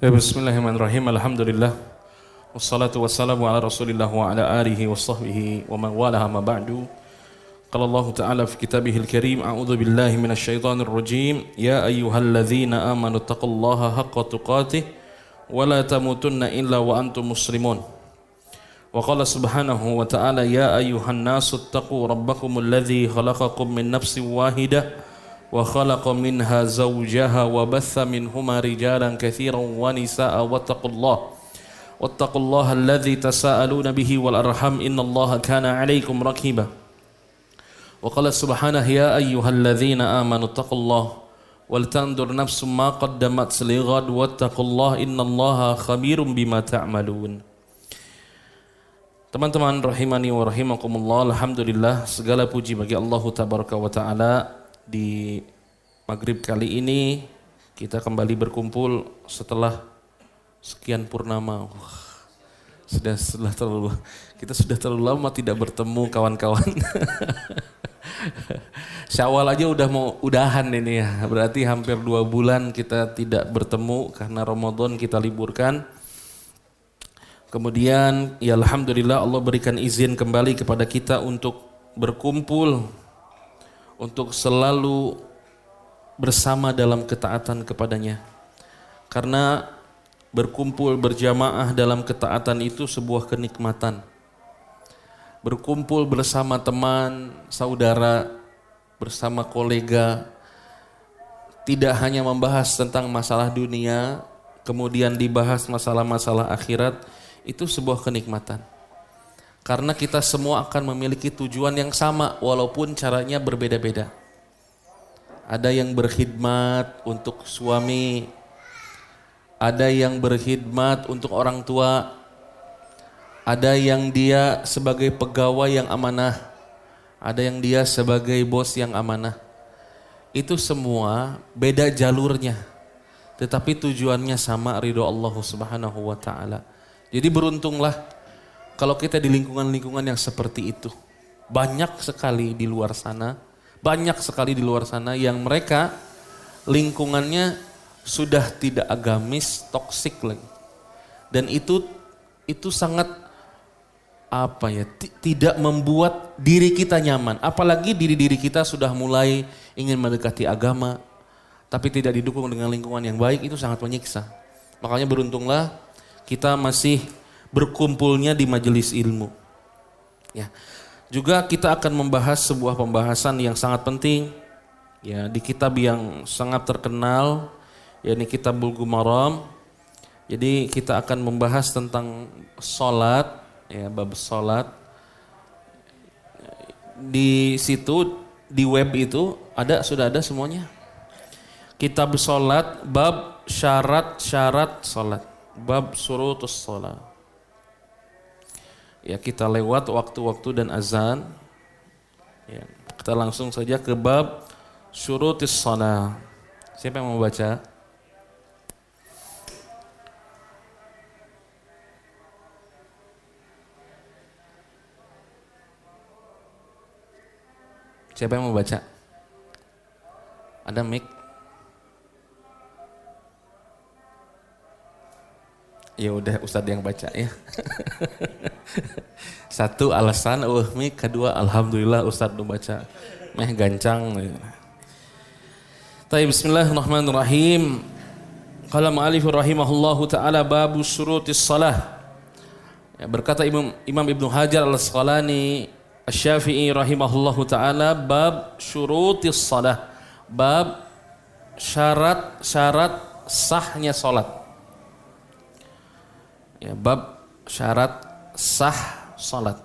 Ya, bismillahirrahmanirrahim. Alhamdulillah. Wassalatu wassalamu ala Rasulillah wa ala alihi wa sahbihi wa man walaha ma ba'du. Qala Allah Ta'ala fi kitabihil karim, a'udzu billahi minasyaitonir rajim. Ya ayyuhalladzina amanu taqullaha haqqa tuqatih wa la tamutunna illa wa antum muslimun. Wa qala subhanahu wa ta'ala, ya ayyuhan nasu taqu rabbakumul ladzi khalaqakum min nafsin wahidah wa khalaqa minha zawjaha wa batha minhuma rijalan katsiran wa nisaa wattaqullaha alladzi tasaaluna bihi wal arham innallaha kana 'alaikum raqiba. Wa qala subhanahu, ya ayyuhalladzina amanu taqullaha wal tanzur nafsum ma qaddamat lighad wattaqullaha innallaha khabirum bima ta'malun. Teman-teman rahimani wa rahimakumullah, alhamdulillah, segala puji bagi Allah tabaraka wa taala. Di maghrib kali ini kita kembali berkumpul setelah sekian purnama. Kita sudah terlalu lama tidak bertemu kawan-kawan. Syawal aja udah mau udahan ini ya. Berarti hampir 2 bulan kita tidak bertemu karena Ramadan kita liburkan. Kemudian ya alhamdulillah Allah berikan izin kembali kepada kita untuk berkumpul, untuk selalu bersama dalam ketaatan kepadanya. Karena berkumpul berjamaah dalam ketaatan itu sebuah kenikmatan. Berkumpul bersama teman, saudara, bersama kolega, tidak hanya membahas tentang masalah dunia, kemudian dibahas masalah-masalah akhirat, itu sebuah kenikmatan. Karena kita semua akan memiliki tujuan yang sama walaupun caranya berbeda-beda. Ada yang berkhidmat untuk suami, ada yang berkhidmat untuk orang tua, ada yang dia sebagai pegawai yang amanah, ada yang dia sebagai bos yang amanah. Itu semua beda jalurnya, tetapi tujuannya sama, ridho Allah Subhanahu wa taala. Jadi beruntunglah kalau kita di lingkungan-lingkungan yang seperti itu. Banyak sekali di luar sana yang mereka lingkungannya sudah tidak agamis, toksik lagi. Dan itu sangat tidak membuat diri kita nyaman. Apalagi diri kita sudah mulai ingin mendekati agama, tapi tidak didukung dengan lingkungan yang baik, itu sangat menyiksa. Makanya beruntunglah kita masih berkumpulnya di majelis ilmu. Ya. Juga kita akan membahas sebuah pembahasan yang sangat penting ya di kitab yang sangat terkenal, yakni Kitab Bulughul Maram. Jadi kita akan membahas tentang salat, ya, bab salat. Di situ di web itu sudah ada semuanya. Kitab salat, bab syarat-syarat salat, bab syurutus salat. Ya, kita lewat waktu-waktu dan azan. Ya, kita langsung saja ke bab syurutis shalah. Siapa yang mau baca? Siapa yang mau baca? Ada mic? Ya udah Ustadz yang baca ya. Satu alasan mic, kedua alhamdulillah Ustadz udah baca. Gancang. Baik, bismillahirrahmanirrahim. Qala ma'alif rahimahullahu ta'ala babu syurutis salah. Ya, berkata Imam Ibnu Hajar al-Asqalani Asy-Syafi'i rahimahullahu ta'ala, bab syurutis salah, bab syarat-syarat sahnya salat. Ya, bab syarat sah salat.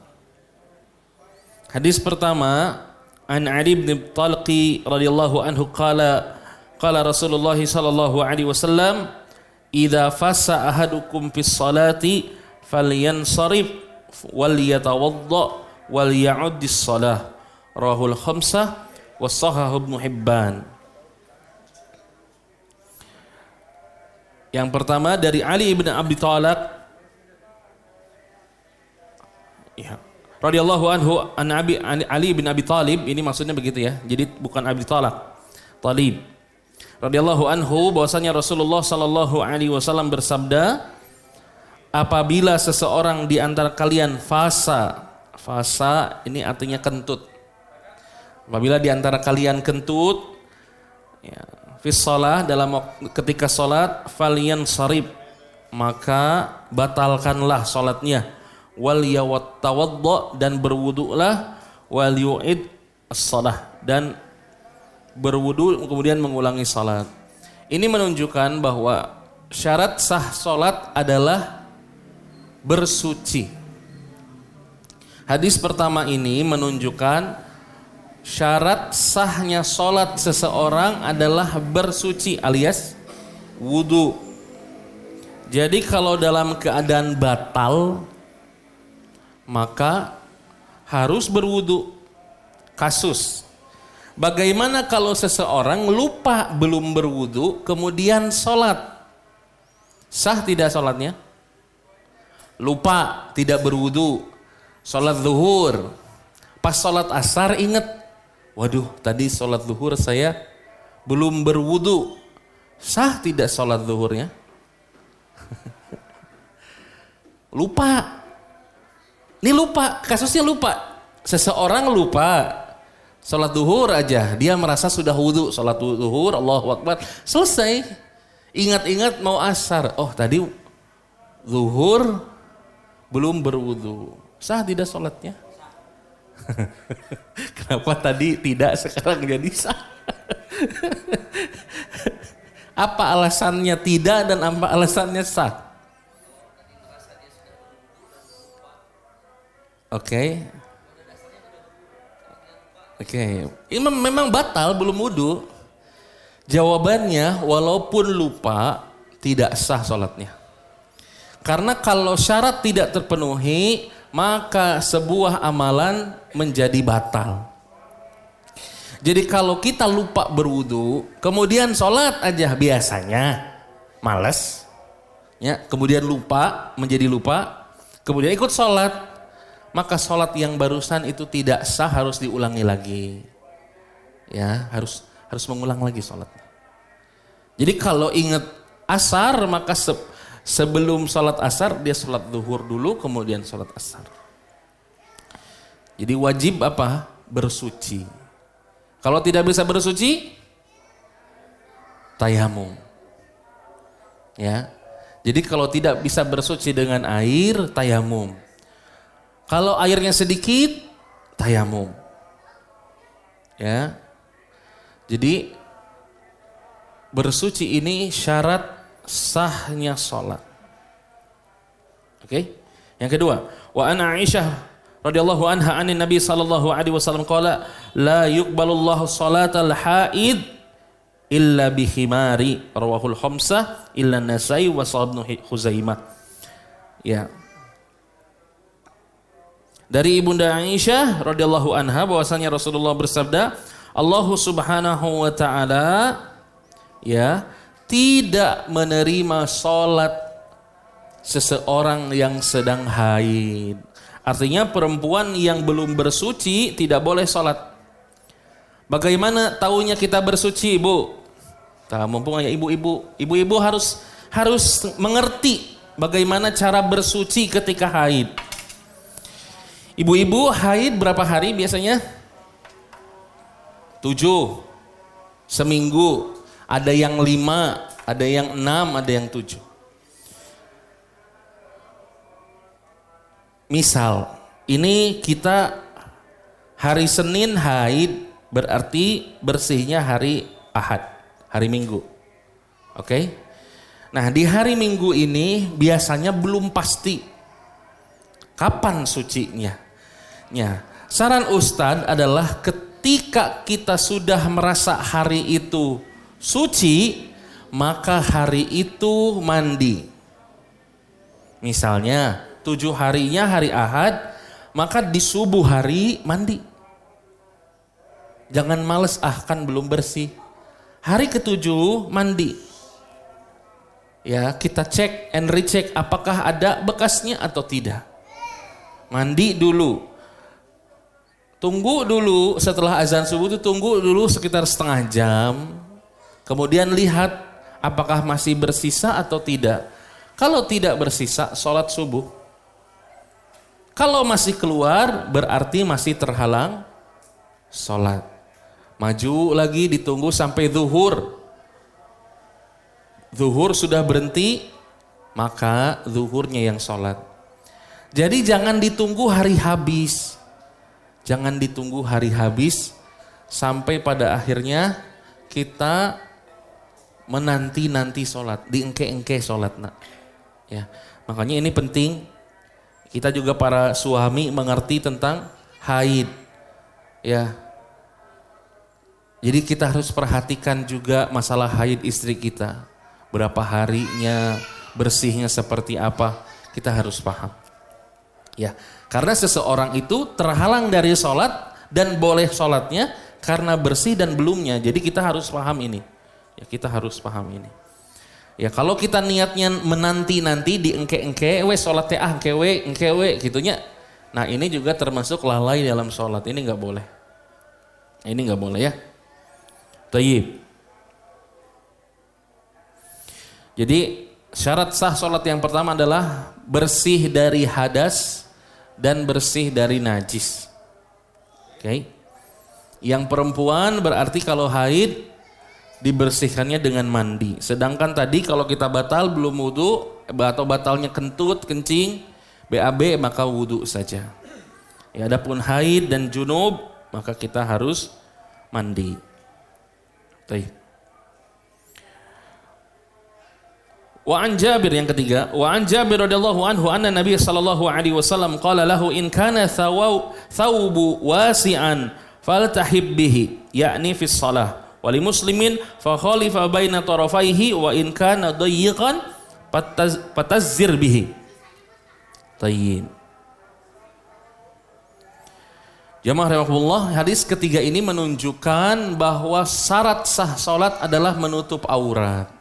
Hadis pertama, an Ali bin Talqi radhiyallahu anhu qala Rasulullah sallallahu alaihi wasallam, idza fasa ahadukum fis salati falyansarif wal yatawadda wal ya'uddis salah, rahul khamsah wa sahahu Ibnu Hibban. Yang pertama dari Ali bin Abi Thalib, ya, radhiyallahu anhu, an Ali bin Abi Thalib, ini maksudnya begitu ya. Jadi bukan Abi Talib. radhiyallahu anhu bahwasanya Rasulullah sallallahu alaihi wasallam bersabda, apabila seseorang di antara kalian fasa ini artinya kentut. Apabila di antara kalian kentut, ya, fi shalah ketika salat, falyansharib, maka batalkanlah salatnya, wal yatawadda, dan berwudulah, wal yu'id as-shalah, dan berwudu kemudian mengulangi salat. Ini menunjukkan bahwa syarat sah salat adalah bersuci. Hadis pertama ini menunjukkan syarat sahnya salat seseorang adalah bersuci alias wudu. Jadi kalau dalam keadaan batal maka harus berwudu. Kasus, bagaimana kalau seseorang lupa belum berwudu kemudian salat? Sah tidak salatnya? Lupa tidak berwudu, salat zuhur. Pas salat asar ingat, waduh tadi salat zuhur saya belum berwudu. Sah tidak salat zuhurnya? Lupa. Ini lupa, kasusnya lupa. Seseorang lupa salat zuhur aja, dia merasa sudah wudu, salat zuhur, Allahu Akbar, selesai. Ingat-ingat mau asar, oh tadi zuhur belum berwudu. Sah tidak salatnya? Kenapa tadi tidak sekarang jadi sah? Apa alasannya tidak dan apa alasannya sah? Oke. Ini memang batal belum wudu. Jawabannya walaupun lupa tidak sah salatnya. Karena kalau syarat tidak terpenuhi maka sebuah amalan menjadi batal. Jadi kalau kita lupa berwudu, kemudian sholat aja biasanya malas, ya, kemudian lupa, menjadi lupa, kemudian ikut sholat, maka sholat yang barusan itu tidak sah, harus diulangi lagi, ya, harus mengulang lagi sholatnya. Jadi kalau ingat asar maka sebelum sholat asar dia sholat zuhur dulu kemudian sholat asar. Jadi wajib apa? Bersuci. Kalau tidak bisa bersuci, tayamum. Ya. Jadi kalau tidak bisa bersuci dengan air, tayamum. Kalau airnya sedikit, tayamum. Ya. Jadi bersuci ini syarat sahnya sholat. Oke. Yang kedua, wa ana Aisyah radhiyallahu anha anin Nabi sallallahu alaihi wasallam qala la yuqbalullahu salatal haid illa bi khimari, rawahul khamsah illa Nasai wa Ibnu Khuzaimah. Ya. Dari Ibunda Aisyah radhiyallahu anha bahwasanya Rasulullah bersabda, Allah Subhanahu wa taala ya tidak menerima salat seseorang yang sedang haid. Artinya perempuan yang belum bersuci tidak boleh sholat. Bagaimana taunya kita bersuci, Ibu? Mumpung ya ibu-ibu harus mengerti bagaimana cara bersuci ketika haid. Ibu-ibu haid berapa hari biasanya? 7 seminggu. Ada yang 5, ada yang 6, ada yang 7. Misal, ini kita hari Senin haid, berarti bersihnya hari Ahad, hari Minggu. Oke? Nah, di hari Minggu ini biasanya belum pasti kapan sucinya. Ya, saran Ustadz adalah ketika kita sudah merasa hari itu suci, maka hari itu mandi. Misalnya 7 harinya hari Ahad, maka di subuh hari mandi. Jangan males, kan belum bersih. Hari ke-7 mandi. Ya, kita cek and recheck apakah ada bekasnya atau tidak. Mandi dulu. Tunggu dulu setelah azan subuh itu, tunggu dulu sekitar setengah jam. Kemudian lihat apakah masih bersisa atau tidak. Kalau tidak bersisa, sholat subuh. Kalau masih keluar, berarti masih terhalang sholat. Maju lagi, ditunggu sampai zuhur. Zuhur sudah berhenti, maka zuhurnya yang sholat. Jadi jangan ditunggu hari habis. Jangan ditunggu hari habis sampai pada akhirnya kita menanti-nanti sholat, diengke-engke sholat. Ya, makanya ini penting. Kita juga para suami mengerti tentang haid. Ya, jadi kita harus perhatikan juga masalah haid istri kita. Berapa harinya, bersihnya seperti apa, kita harus paham. Ya, karena seseorang itu terhalang dari sholat dan boleh sholatnya karena bersih dan belumnya. Jadi kita harus paham ini. Ya, kita harus paham ini. Ya, kalau kita niatnya menanti-nanti di engke-engke, sholatnya engke gitunya. Nah, ini juga termasuk lalai dalam sholat. Ini nggak boleh. Ini nggak boleh ya. Tayyib. Jadi syarat sah sholat yang pertama adalah bersih dari hadas dan bersih dari najis. Oke. Yang perempuan berarti kalau haid dibersihkannya dengan mandi. Sedangkan tadi kalau kita batal belum wudu atau batalnya kentut, kencing, BAB maka wudu saja. Ya, adapun haid dan junub maka kita harus mandi. Baik. Wa an Jabir yang ketiga, wa an Jabir radhiyallahu anhu anna Nabi sallallahu alaihi wasallam qala lahu in kana thawbu wasi'an faltahib bihi, yakni fi shalah. Wa li muslimin fa khalifa baina tarafaihi wa in kana dayyiqan fatazzir bihi. Tayyib. Jamaah rahimakumullah, hadis ketiga ini menunjukkan bahwa syarat sah salat adalah menutup aurat.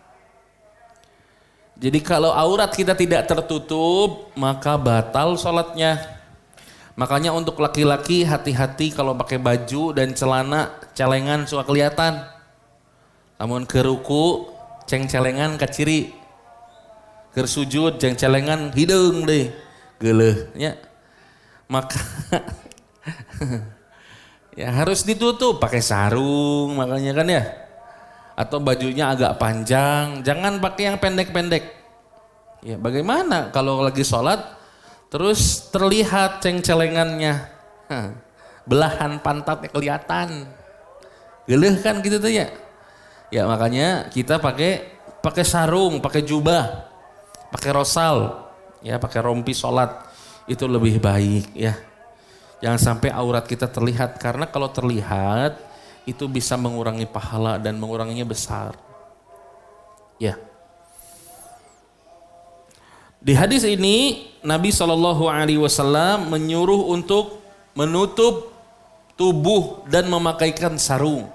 Jadi kalau aurat kita tidak tertutup, maka batal sholatnya. Makanya untuk laki-laki hati-hati kalau pakai baju dan celana, celengan suka kelihatan. Namun ke ruku, celengan ke ciri. Ke sujud, celengan hidung deh. Geuleuhnya. Maka ya harus ditutup, pakai sarung makanya kan ya. Atau bajunya agak panjang, jangan pakai yang pendek-pendek. Ya, bagaimana kalau lagi sholat terus terlihat celengannya, belahan pantatnya kelihatan, geuleuh kan gitu tuh ya. Ya makanya kita pakai sarung, pakai jubah, pakai rosal, ya pakai rompi sholat itu lebih baik ya. Jangan sampai aurat kita terlihat, karena kalau terlihat itu bisa mengurangi pahala dan menguranginya besar. Ya. Di hadis ini Nabi SAW menyuruh untuk menutup tubuh dan memakaikan sarung.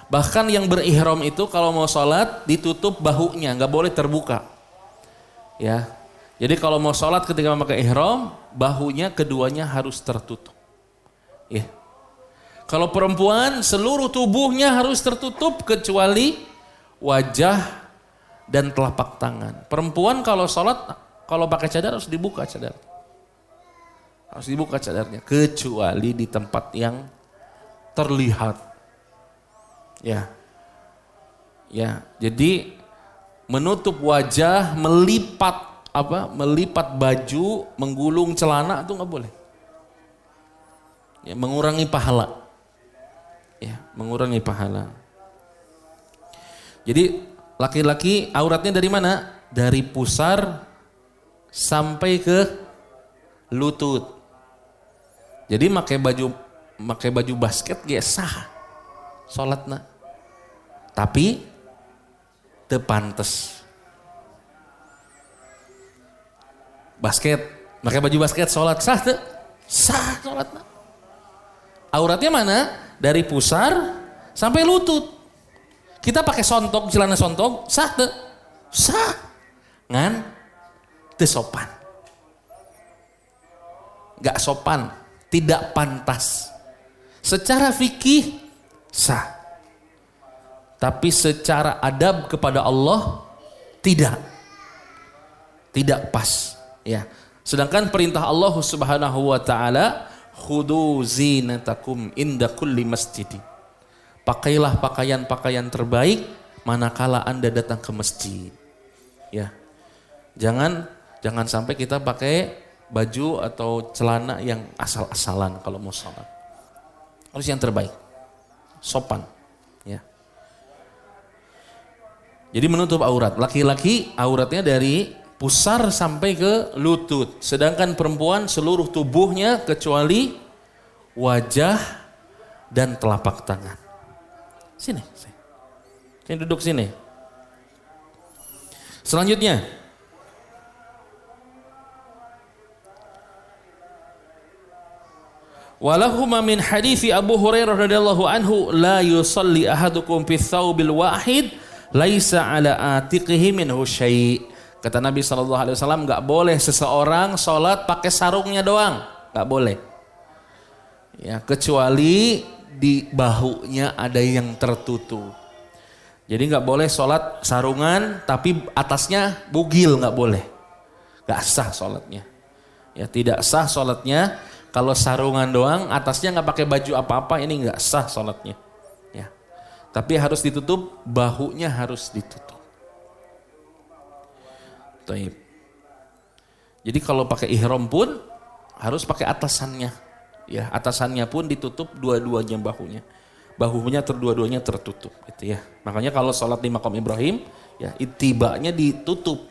Bahkan yang berihram itu kalau mau sholat ditutup bahunya, nggak boleh terbuka. Ya. Jadi kalau mau sholat ketika memakai ihram, bahunya keduanya harus tertutup. Ya. Kalau perempuan seluruh tubuhnya harus tertutup kecuali wajah dan telapak tangan. Perempuan kalau sholat, kalau pakai cadar harus dibuka cadar. Harus dibuka cadarnya kecuali di tempat yang terlihat. Ya. Ya, jadi menutup wajah, melipat baju, menggulung celana itu nggak boleh. Ya, mengurangi pahala. Ya, mengurangi pahala. Jadi laki-laki auratnya dari mana? Dari pusar sampai ke lutut. Jadi pakai baju basket ge sah salatna. Tapi teu pantes. Basket, pakai baju basket salat sah teu? Sah salatna. Auratnya mana? Dari pusar sampai lutut. Kita pakai sontok, celana sontok, sah teu? Sah. Ngan teu sopan. Gak sopan, tidak pantas. Secara fikih sah. Tapi secara adab kepada Allah tidak pas, ya. Sedangkan perintah Allah Subhanahu wa taala, khudu zinatakum inda kulli masjid. Pakailah pakaian-pakaian terbaik manakala Anda datang ke masjid. Ya. Jangan sampai kita pakai baju atau celana yang asal-asalan kalau mau sholat. Harus yang terbaik. Sopan, ya. Jadi menutup aurat. Laki-laki auratnya dari pusar sampai ke lutut. Sedangkan perempuan seluruh tubuhnya kecuali wajah dan telapak tangan. Sini. Sini duduk sini. Selanjutnya. Walahuma min hadithi Abu Hurairah radhiyallahu anhu la yusalli ahadukum fi thawbil wahid laisa ala atiqihi minhu syai'. Kata Nabi SAW, enggak boleh seseorang sholat pakai sarungnya doang, enggak boleh. Ya, kecuali di bahunya ada yang tertutup. Jadi enggak boleh sholat sarungan tapi atasnya bugil, enggak boleh. Enggak sah sholatnya. Ya, tidak sah sholatnya kalau sarungan doang, atasnya enggak pakai baju apa-apa, ini enggak sah sholatnya. Ya. Tapi harus ditutup, bahunya harus ditutup. Taib. Jadi kalau pakai ihram pun harus pakai atasannya. Ya, atasannya pun ditutup dua-duanya bahunya. Bahunya dua-duanya tertutup gitu ya. Makanya kalau sholat di makam Ibrahim, ya itibanya ditutup.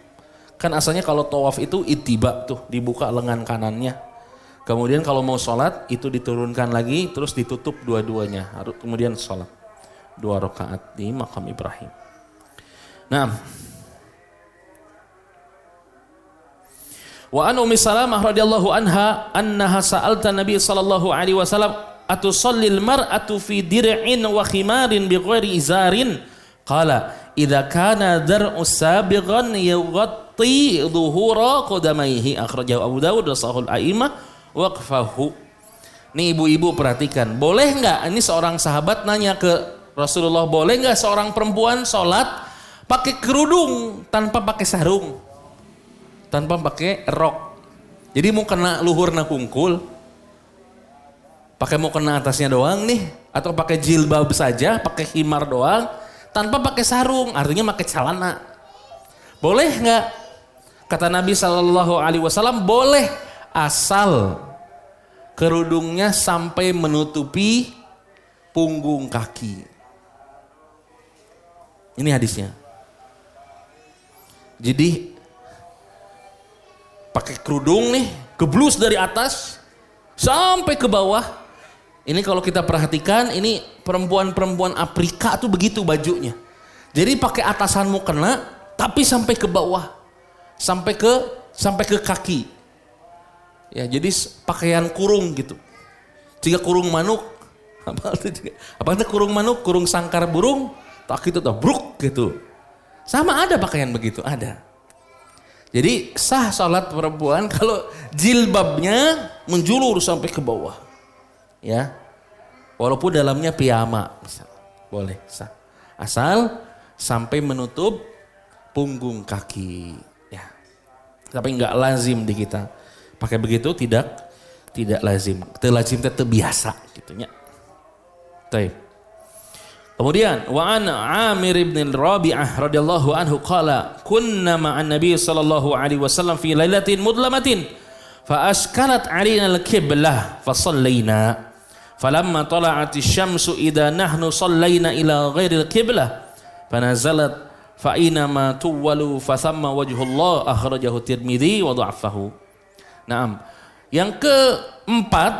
Kan asalnya kalau tawaf itu itiba tuh, dibuka lengan kanannya. Kemudian kalau mau sholat itu diturunkan lagi, terus ditutup dua-duanya. Kemudian sholat 2 rakaat di makam Ibrahim. Nah, wa an Ummi Salamah radhiyallahu anha annaha sa'alta Nabi sallallahu alaihi wasallam atusallil mar'atu fi dir'in wa khimarin bi ghairi izarin qala idza kana dar'u sabighan yughatti dhuhura qadamaihi akhrajahu Abu Dawud wa sahih al-a'immah waqfahu. Nih ibu-ibu perhatikan, boleh enggak, ini seorang sahabat nanya ke Rasulullah, boleh enggak seorang perempuan sholat pakai kerudung tanpa pakai sarung, tanpa pakai rok? Jadi mau kena luhurna kungkul, pakai mau kena atasnya doang nih, atau pakai jilbab saja, pakai khimar doang, tanpa pakai sarung, artinya pakai celana. Boleh enggak? Kata Nabi SAW, boleh asal kerudungnya sampai menutupi punggung kaki. Ini hadisnya. Jadi pakai kerudung nih, geblus dari atas sampai ke bawah. Ini kalau kita perhatikan, ini perempuan-perempuan Afrika tuh begitu bajunya. Jadi pakai atasanmu kena, tapi sampai ke bawah, sampai ke kaki. Ya, jadi pakaian kurung gitu. Jika kurung manuk, apa itu kurung manuk, kurung sangkar burung, tak gitu tuh, bruk gitu. Sama ada pakaian begitu, ada. Jadi sah sholat perempuan kalau jilbabnya menjulur sampai ke bawah. Ya. Walaupun dalamnya piyama, misalnya. Boleh sah. Asal sampai menutup punggung kaki. Ya. Tapi enggak lazim di kita. Pakai begitu tidak lazim. Lazim itu biasa gitu nya. Baik. Kemudian wa an Amir ibn Rabi'ah radhiyallahu anhu qala kunna ma'an Nabi sallallahu alaihi wasallam fi lailatin mudlamatin fa askalat 'alaina al-qiblah fa shallaina falamma tala'at asy-syamsu idza nahnu shallaina ila ghairi al-qiblah fa nazalat fa ina ma tuwalu fa thamma wajhullah akhrajahu Tirmidzi wa dha'afahu. Naam. Yang keempat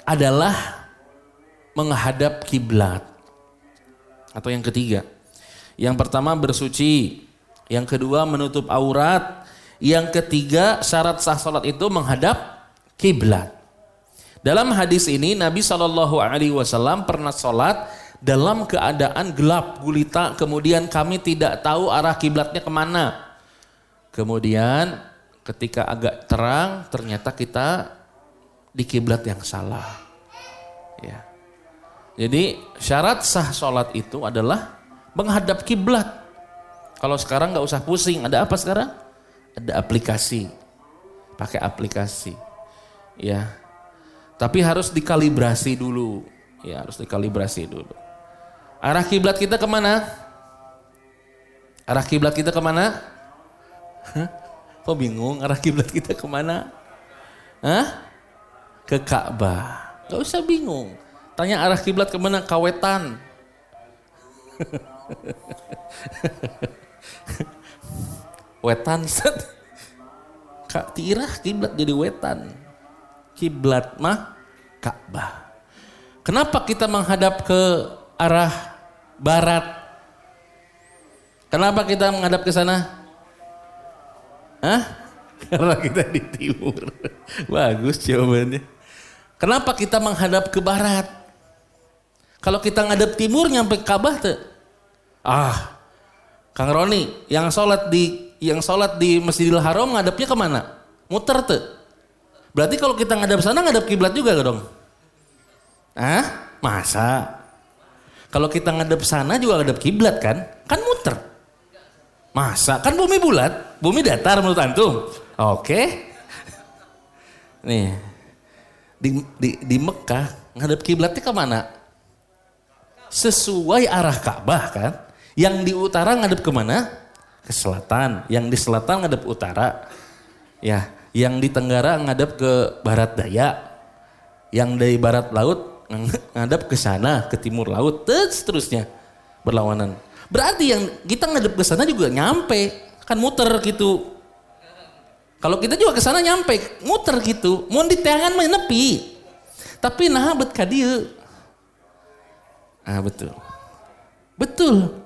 adalah menghadap kiblat. Atau yang ketiga. Yang pertama bersuci, yang kedua menutup aurat, yang ketiga syarat sah salat itu menghadap kiblat. Dalam hadis ini Nabi SAW pernah salat dalam keadaan gelap gulita, kemudian kami tidak tahu arah kiblatnya kemana. Kemudian ketika agak terang ternyata kita di kiblat yang salah. Ya. Jadi syarat sah sholat itu adalah menghadap kiblat. Kalau sekarang nggak usah pusing, ada apa sekarang? Ada aplikasi, pakai aplikasi, ya. Tapi harus dikalibrasi dulu, ya harus dikalibrasi dulu. Arah kiblat kita kemana? Arah kiblat kita kemana? Hah? Kok bingung? Arah kiblat kita kemana? Hah? Ke Ka'bah. Gak usah bingung. Tanya arah kiblat kemana? Kawetan. Wetan set. Kak tirah kiblat jadi wetan. Kiblat mah Ka'bah. Kenapa kita menghadap ke arah barat? Kenapa kita menghadap ke sana? Hah? Karena kita di timur. Bagus jawabannya. Kenapa kita menghadap ke barat? Kalau kita ngadep timur nyampe Ka'bah tuh. Kang Roni yang sholat di Masjidil Haram ngadepnya kemana? Muter tuh. Berarti kalau kita ngadep sana ngadep kiblat juga dong? Masa? Kalau kita ngadep sana juga ngadep kiblat kan? Kan muter. Masa? Kan bumi bulat, bumi datar menurut antum. Oke. Nih, di Mekah ngadep kiblatnya kemana? Sesuai arah Ka'bah kan? Yang di utara ngadep kemana? Ke selatan. Yang di selatan ngadep utara. Ya, yang di tenggara ngadep ke barat daya. Yang dari barat laut ngadep ke sana, ke timur laut, seterusnya berlawanan. Berarti yang kita ngadep ke sana juga nyampe, kan muter gitu. Kalau kita juga ke sana nyampe, muter gitu. Mun di tangan mah nepi. Tapi nah bet ka dieu. Betul. Betul.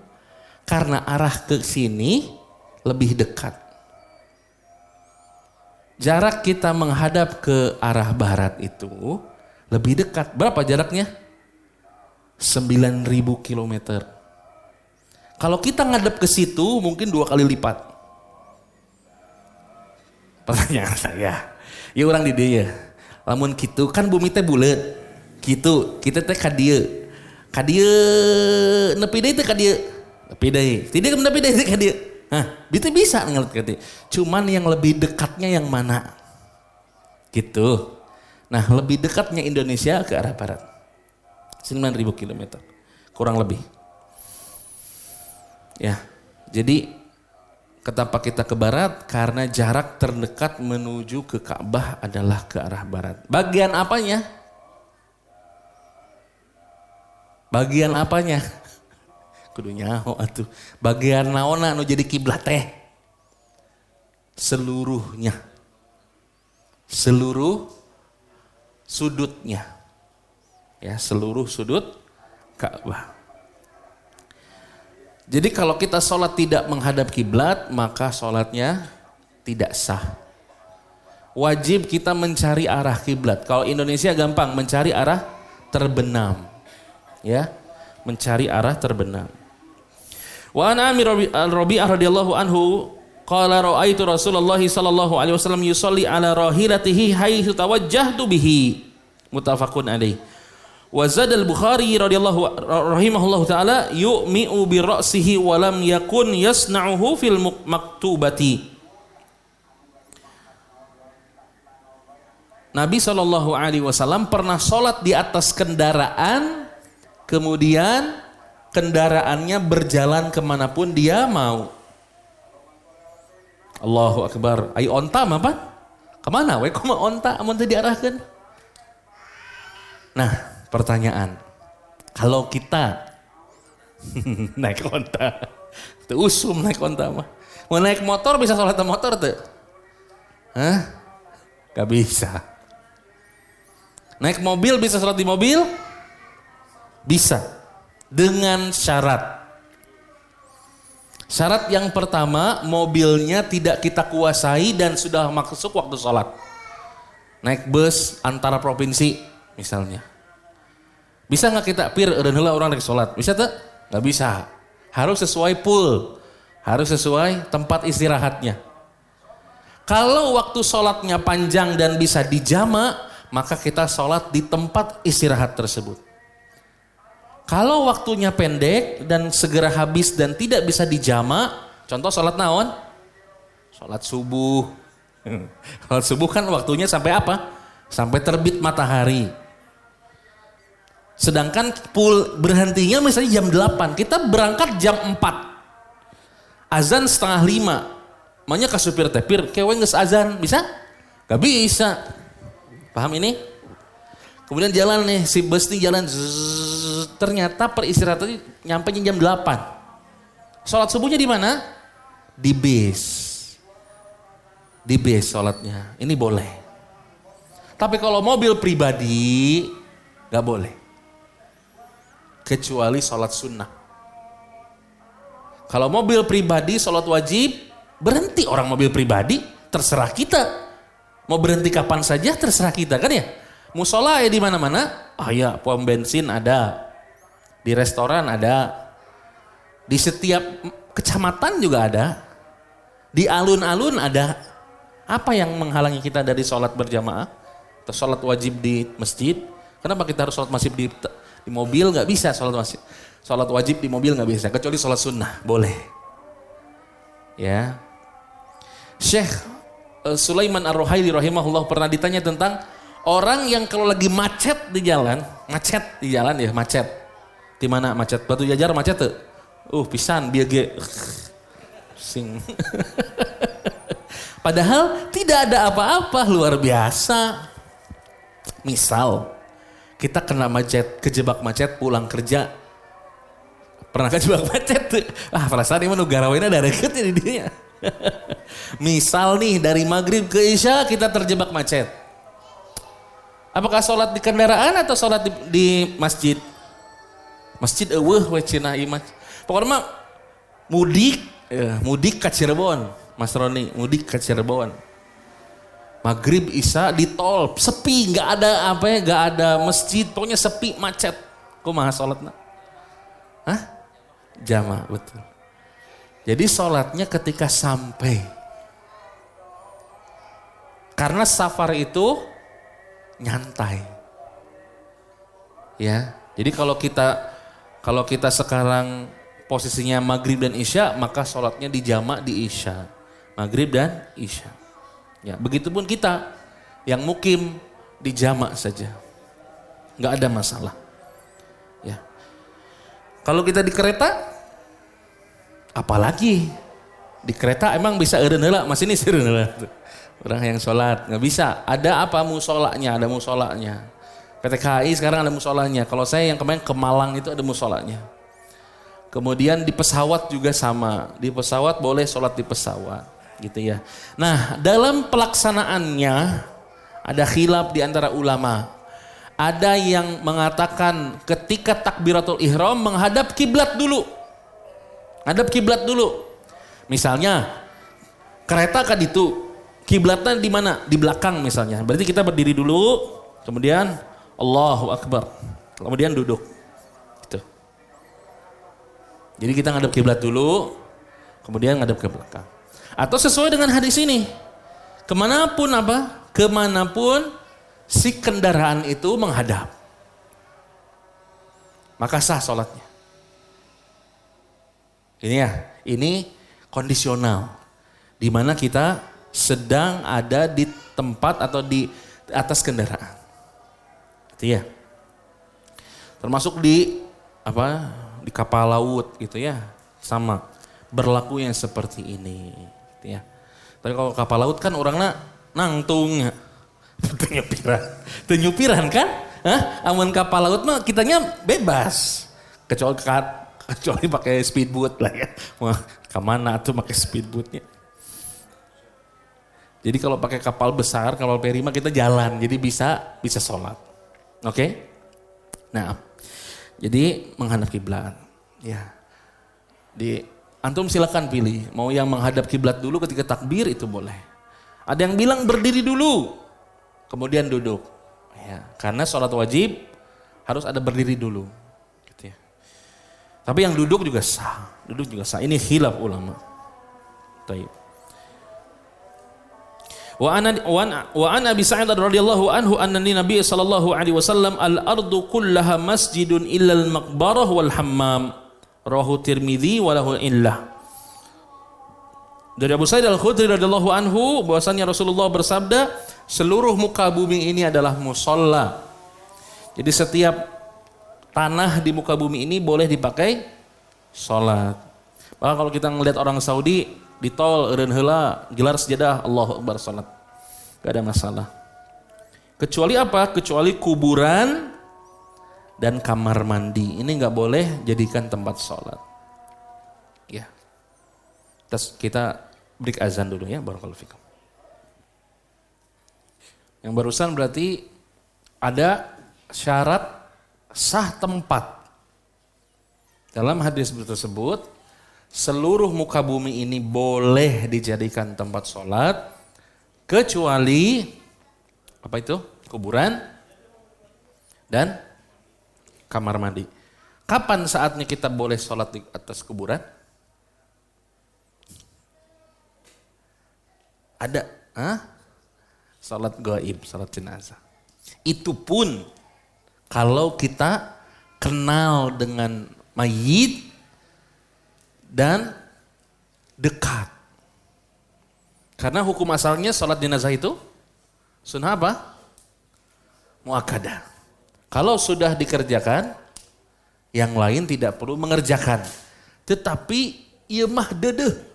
Karena arah ke sini lebih dekat. Jarak kita menghadap ke arah barat itu lebih dekat. Berapa jaraknya? 9.000 kilometer. Kalau kita ngadep ke situ mungkin 2 kali lipat. Pertanyaan saya, ya orang di dia. Lamun gitu kan bumi teh bulat. Gitu, kita teh ka dieu. Ka dieu nepi deui teh ka dieu. Nepi deui. Tidak nepi deui teh ka dieu. Itu bisa ngelit ka dieu. Cuman yang lebih dekatnya yang mana? Gitu. Nah, lebih dekatnya Indonesia ke arah barat. 9.000 km. Kurang lebih. Ya, jadi kenapa kita ke barat? Karena jarak terdekat menuju ke Ka'bah adalah ke arah barat. Bagian apanya? Bagian apanya? Kudu nyaho atuh. Bagian naonna anu jadi kiblat teh? Seluruhnya. Seluruh sudutnya. Ya, seluruh sudut Ka'bah. Jadi kalau kita sholat tidak menghadap kiblat, maka sholatnya tidak sah. Wajib kita mencari arah kiblat. Kalau Indonesia gampang, mencari arah terbenam. Ya, mencari arah terbenam. Wa an Amir Rabi'ah radhiyallahu anhu qala ra'aitu Rasulullah sallallahu alaihi wasallam yusalli ala rahilatihi haitsu tawajjahtu bihi. Muttafaqun alaih. Wa zada al-Bukhari radhiyallahu rahimahullahu taala yu'mi'u bi ra'sihi wa lam yakun yasna'uhu fil maktubati. Nabi sallallahu alaihi wasallam pernah salat di atas kendaraan, kemudian kendaraannya berjalan kemanapun dia mau. Allahu akbar. Ai onta mah apa? Kemana we kumaha onta amun teu diarahkeun? Nah, pertanyaan, kalau kita naik onta, tuh usum naik onta mah, mau naik motor bisa sholat motor tuh? Gak bisa. Naik mobil bisa sholat di mobil? Bisa, dengan syarat. Syarat yang pertama, mobilnya tidak kita kuasai dan sudah masuk waktu sholat. Naik bus antara provinsi misalnya. Bisa nggak kita pir dan heula orang lagi sholat? Bisa tuh? Nggak bisa. Harus sesuai pool, harus sesuai tempat istirahatnya. Kalau waktu sholatnya panjang dan bisa dijama, maka kita sholat di tempat istirahat tersebut. Kalau waktunya pendek dan segera habis dan tidak bisa dijama, contoh sholat naon? Sholat subuh. Sholat subuh kan waktunya sampai apa? Sampai terbit matahari. Sedangkan berhentinya misalnya jam 8, kita berangkat jam 4. Azan setengah 5. Makanya ke supir tepir, kewe geus azan, bisa? Gak bisa. Paham ini? Kemudian jalan nih, si bus nih jalan, ternyata peristirahatnya nyampe jam 8. Sholat subuhnya di mana? Di bis. Di bis sholatnya, ini boleh. Tapi kalau mobil pribadi, gak boleh. Kecuali sholat sunnah. Kalau mobil pribadi, sholat wajib, berhenti orang mobil pribadi, terserah kita. Mau berhenti kapan saja, terserah kita kan ya. Musola ya di mana-mana, ya pom bensin ada, di restoran ada, di setiap kecamatan juga ada, di alun-alun ada. Apa yang menghalangi kita dari sholat berjamaah atau sholat wajib di masjid? Kenapa kita harus sholat masjid di mobil? Nggak bisa sholat wajib di mobil nggak bisa, kecuali sholat sunnah boleh. Ya, Syekh Sulaiman Ar-Ruhaili rahimahullah pernah ditanya tentang orang yang kalau lagi macet di jalan ya macet. Di mana macet? Batu Jajar macet tuh. Pisan biar sing. Padahal tidak ada apa-apa luar biasa. Misal kita kena macet, kejebak macet pulang kerja. Pernah kejebak macet tuh. Perasaan ini garawena ada deket di dia. Misal nih dari maghrib ke isya kita terjebak macet. Apakah sholat di kendaraan atau sholat di masjid? Masjid we cenah imah. Pokoknya mah mudik ke Cirebon, Mas Roni, mudik ke Cirebon. Maghrib isya di tol sepi, nggak ada masjid, pokoknya sepi macet. Kumaha sholatna? Jamaah betul. Jadi sholatnya ketika sampai. Karena safar itu nyantai. Ya. Jadi kalau kita sekarang posisinya maghrib dan isya, maka sholatnya dijamak di isya. Maghrib dan isya. Ya, begitupun kita yang mukim dijamak saja. Nggak ada masalah. Ya. Kalau kita di kereta, apalagi di kereta emang bisa eureun heula, masih ini seureun heula. Orang yang sholat nggak bisa. Ada apa musolanya? Ada musolanya. PT KAI sekarang ada musolanya. Kalau saya yang kemarin ke Malang itu ada musolanya. Kemudian di pesawat juga sama. Di pesawat boleh sholat di pesawat, gitu ya. Nah, dalam pelaksanaannya ada khilaf di antara ulama. Ada yang mengatakan ketika takbiratul ihram menghadap kiblat dulu. Hadap kiblat dulu. Misalnya kereta kan itu kiblatnya di mana? Di belakang misalnya. Berarti kita berdiri dulu, kemudian Allahu Akbar, kemudian duduk. Gitu. Jadi kita ngadep kiblat dulu, kemudian ngadep ke belakang. Atau sesuai dengan hadis ini, kemanapun si kendaraan itu menghadap, maka sah sholatnya. Ini kondisional, di mana kita sedang ada di tempat atau di atas kendaraan, gitu ya. Termasuk di kapal laut, gitu ya, sama berlaku yang seperti ini, gitu ya. Tapi kalau kapal laut kan orangnya nangtung, tenyupiran kan? Amun kapal laut mah kitanya bebas, kecuali pakai speedboat lah ya. Wah, kemana tuh pakai speedboatnya? Jadi kalau pakai kapal besar, kapal feri mah kita jalan, jadi bisa sholat. Oke? Nah, jadi menghadap kiblat. Ya, antum silakan pilih. Mau yang menghadap kiblat dulu ketika takbir itu boleh. Ada yang bilang berdiri dulu, kemudian duduk. Ya, karena sholat wajib harus ada berdiri dulu. Tapi yang duduk juga sah. Ini khilaf ulama. Taib. Wa an Abi Sa'id radhiyallahu anhu anna Nabi sallallahu alaihi wasallam al-ardu kullaha masjidun illa al-maqbarah wal hammam. Rawahu Tirmidzi wa lahu illah. Dari Abu Sa'id Al-Khudri radhiyallahu anhu bahwasanya Rasulullah bersabda, seluruh muka bumi ini adalah musalla. Jadi setiap tanah di muka bumi ini boleh dipakai salat. Maka kalau kita ngelihat orang Saudi di tol eureun heula gelar sejadah Allahu Akbar salat. Gak ada masalah. Kecuali apa? Kecuali kuburan dan kamar mandi. Ini enggak boleh jadikan tempat salat. Ya. Terus kita break azan dulu ya, barakallahu fikum. Yang barusan berarti ada syarat sah tempat. Dalam hadis tersebut, seluruh muka bumi ini boleh dijadikan tempat sholat, kecuali apa itu? Kuburan dan kamar mandi. Kapan saatnya kita boleh sholat di atas kuburan? Ada, salat gaib, salat jenazah. Itu pun kalau kita kenal dengan mayit dan dekat. Karena hukum asalnya salat jenazah itu sunnah apa? Muakkadah. Kalau sudah dikerjakan, yang lain tidak perlu mengerjakan. Tetapi ieu mah dedeuh.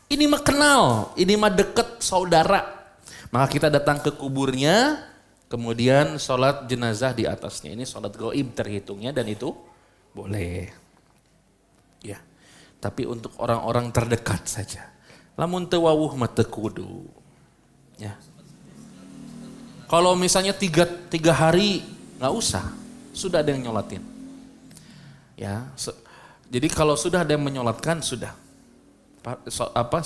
Ini mah kenal, ini mah deket saudara. Maka kita datang ke kuburnya, kemudian sholat jenazah di atasnya. Ini sholat gaib terhitungnya dan itu boleh. Ya, tapi untuk orang-orang terdekat saja. Lamun teu wawuh mah teu kudu. Ya. Kalau misalnya tiga hari nggak usah, sudah ada yang nyolatin. Ya, jadi kalau sudah ada yang menyolatkan sudah.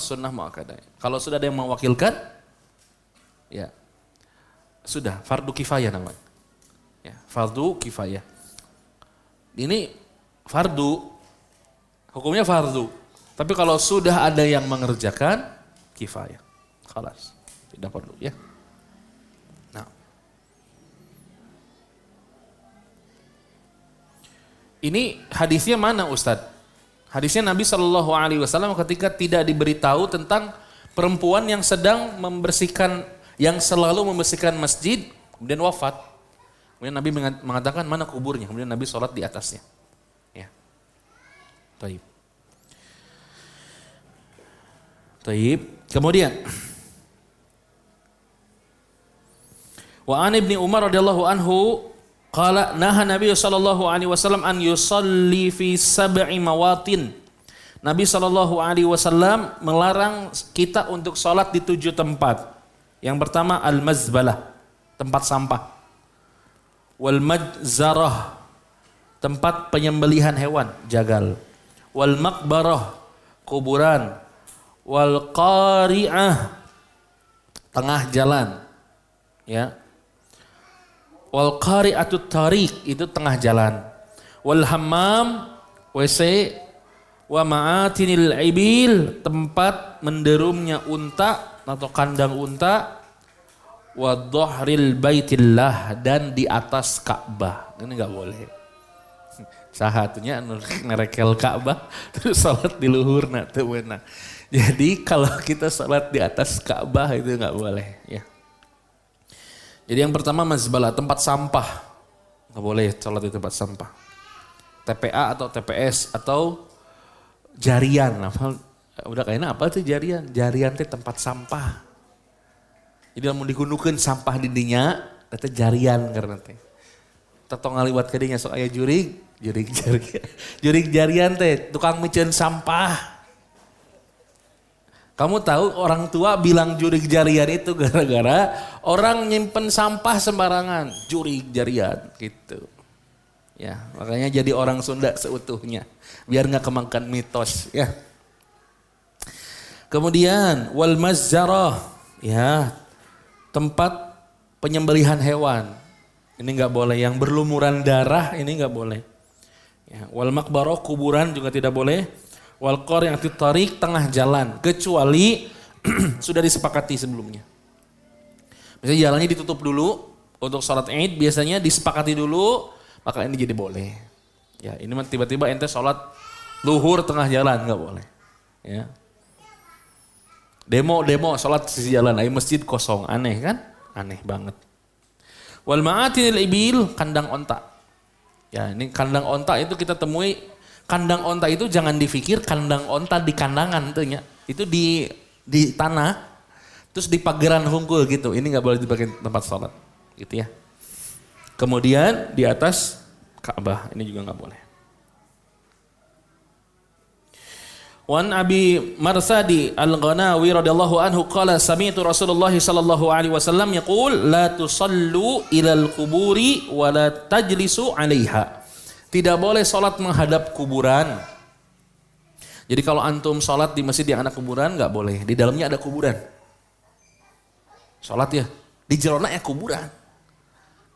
Sunnah muakkadah. Kalau sudah ada yang mewakilkan, ya sudah fardu kifayah namanya. Ya, fardu kifayah. Ini fardu, hukumnya fardu. Tapi kalau sudah ada yang mengerjakan, kifayah. Khalas, tidak perlu ya. Nah, ini hadisnya mana Ustadz? Hadisnya Nabi SAW ketika tidak diberitahu tentang perempuan yang sedang membersihkan, yang selalu membersihkan masjid, kemudian wafat. Kemudian Nabi mengatakan mana kuburnya, kemudian Nabi sholat di atasnya. Ya. Taib. Kemudian wa an Ibnu Umar radhiyallahu anhu qala naha Nabi sallallahu alaihi wasallam an yusalli fi sab'i mawatin. Nabi sallallahu alaihi wasallam melarang kita untuk salat di 7 tempat. Yang pertama al-mazbalah, tempat sampah. Wal majzarah, tempat penyembelihan hewan, jagal. Wal maqbarah, kuburan. Wal qari'ah, tengah jalan. Ya. Wal qari'atut tariq, itu tengah jalan. Wal hammam, WC. Wa ma'atinil ibil, tempat menderumnya unta atau kandang unta. Wa dhahril baitillah, dan di atas Ka'bah. Ini enggak boleh. Sahatunya nerekel Ka'bah terus salat di luhurna teu beunang. Jadi kalau kita salat di atas Ka'bah itu enggak boleh ya. Jadi yang pertama mazbalah, tempat sampah. Nggak boleh sholat di tempat sampah. TPA atau TPS atau jarian. Udah kayaknya apa tuh jarian? Jarian itu tempat sampah. Jadi mau digunukeun sampah di dinya, itu jarian karena teh. Tetong ngaliwat ke dinya sok aya jurig jarian. Jurig jarian teh tukang miceun sampah. Kamu tahu orang tua bilang jurig jarian itu gara-gara orang nyimpen sampah sembarangan, jurig jarian gitu. Ya, makanya jadi orang Sunda seutuhnya, biar nggak kemakan mitos ya. Kemudian wal mazzarah, ya, tempat penyembelihan hewan. Ini nggak boleh, yang berlumuran darah ini nggak boleh. Ya, wal maqbarah, kuburan juga tidak boleh. Wal qari'atut tariq, tengah jalan, kecuali sudah disepakati sebelumnya. Misalnya jalannya ditutup dulu untuk sholat Id, biasanya disepakati dulu, maka ini jadi boleh. Ya, ini tiba-tiba ente sholat luhur tengah jalan, nggak boleh. Ya. Demo sholat sisi jalan, ayo masjid kosong, aneh kan? Aneh banget. Wal ma'atinil ibil, kandang onta. Ya, ini kandang onta itu kita temui, kandang onta itu jangan dipikir kandang onta di kandangan tentunya. Itu di tanah, terus di pageran hungkul gitu. Ini nggak boleh dipakai tempat sholat, gitu ya. Kemudian di atas Ka'bah, ini juga nggak boleh. Wan Abi Marsadi Al-Ghanawi radhiyallahu anhu qala sami'tu Rasulullah sallallahu alaihi wasallam yaqul la tusallu ilal quburi wa la tajlisu 'alaiha. Tidak boleh salat menghadap kuburan. Jadi kalau antum salat di masjid yang ada kuburan enggak boleh. Di dalamnya ada kuburan. Salat ya, di jerona ya kuburan.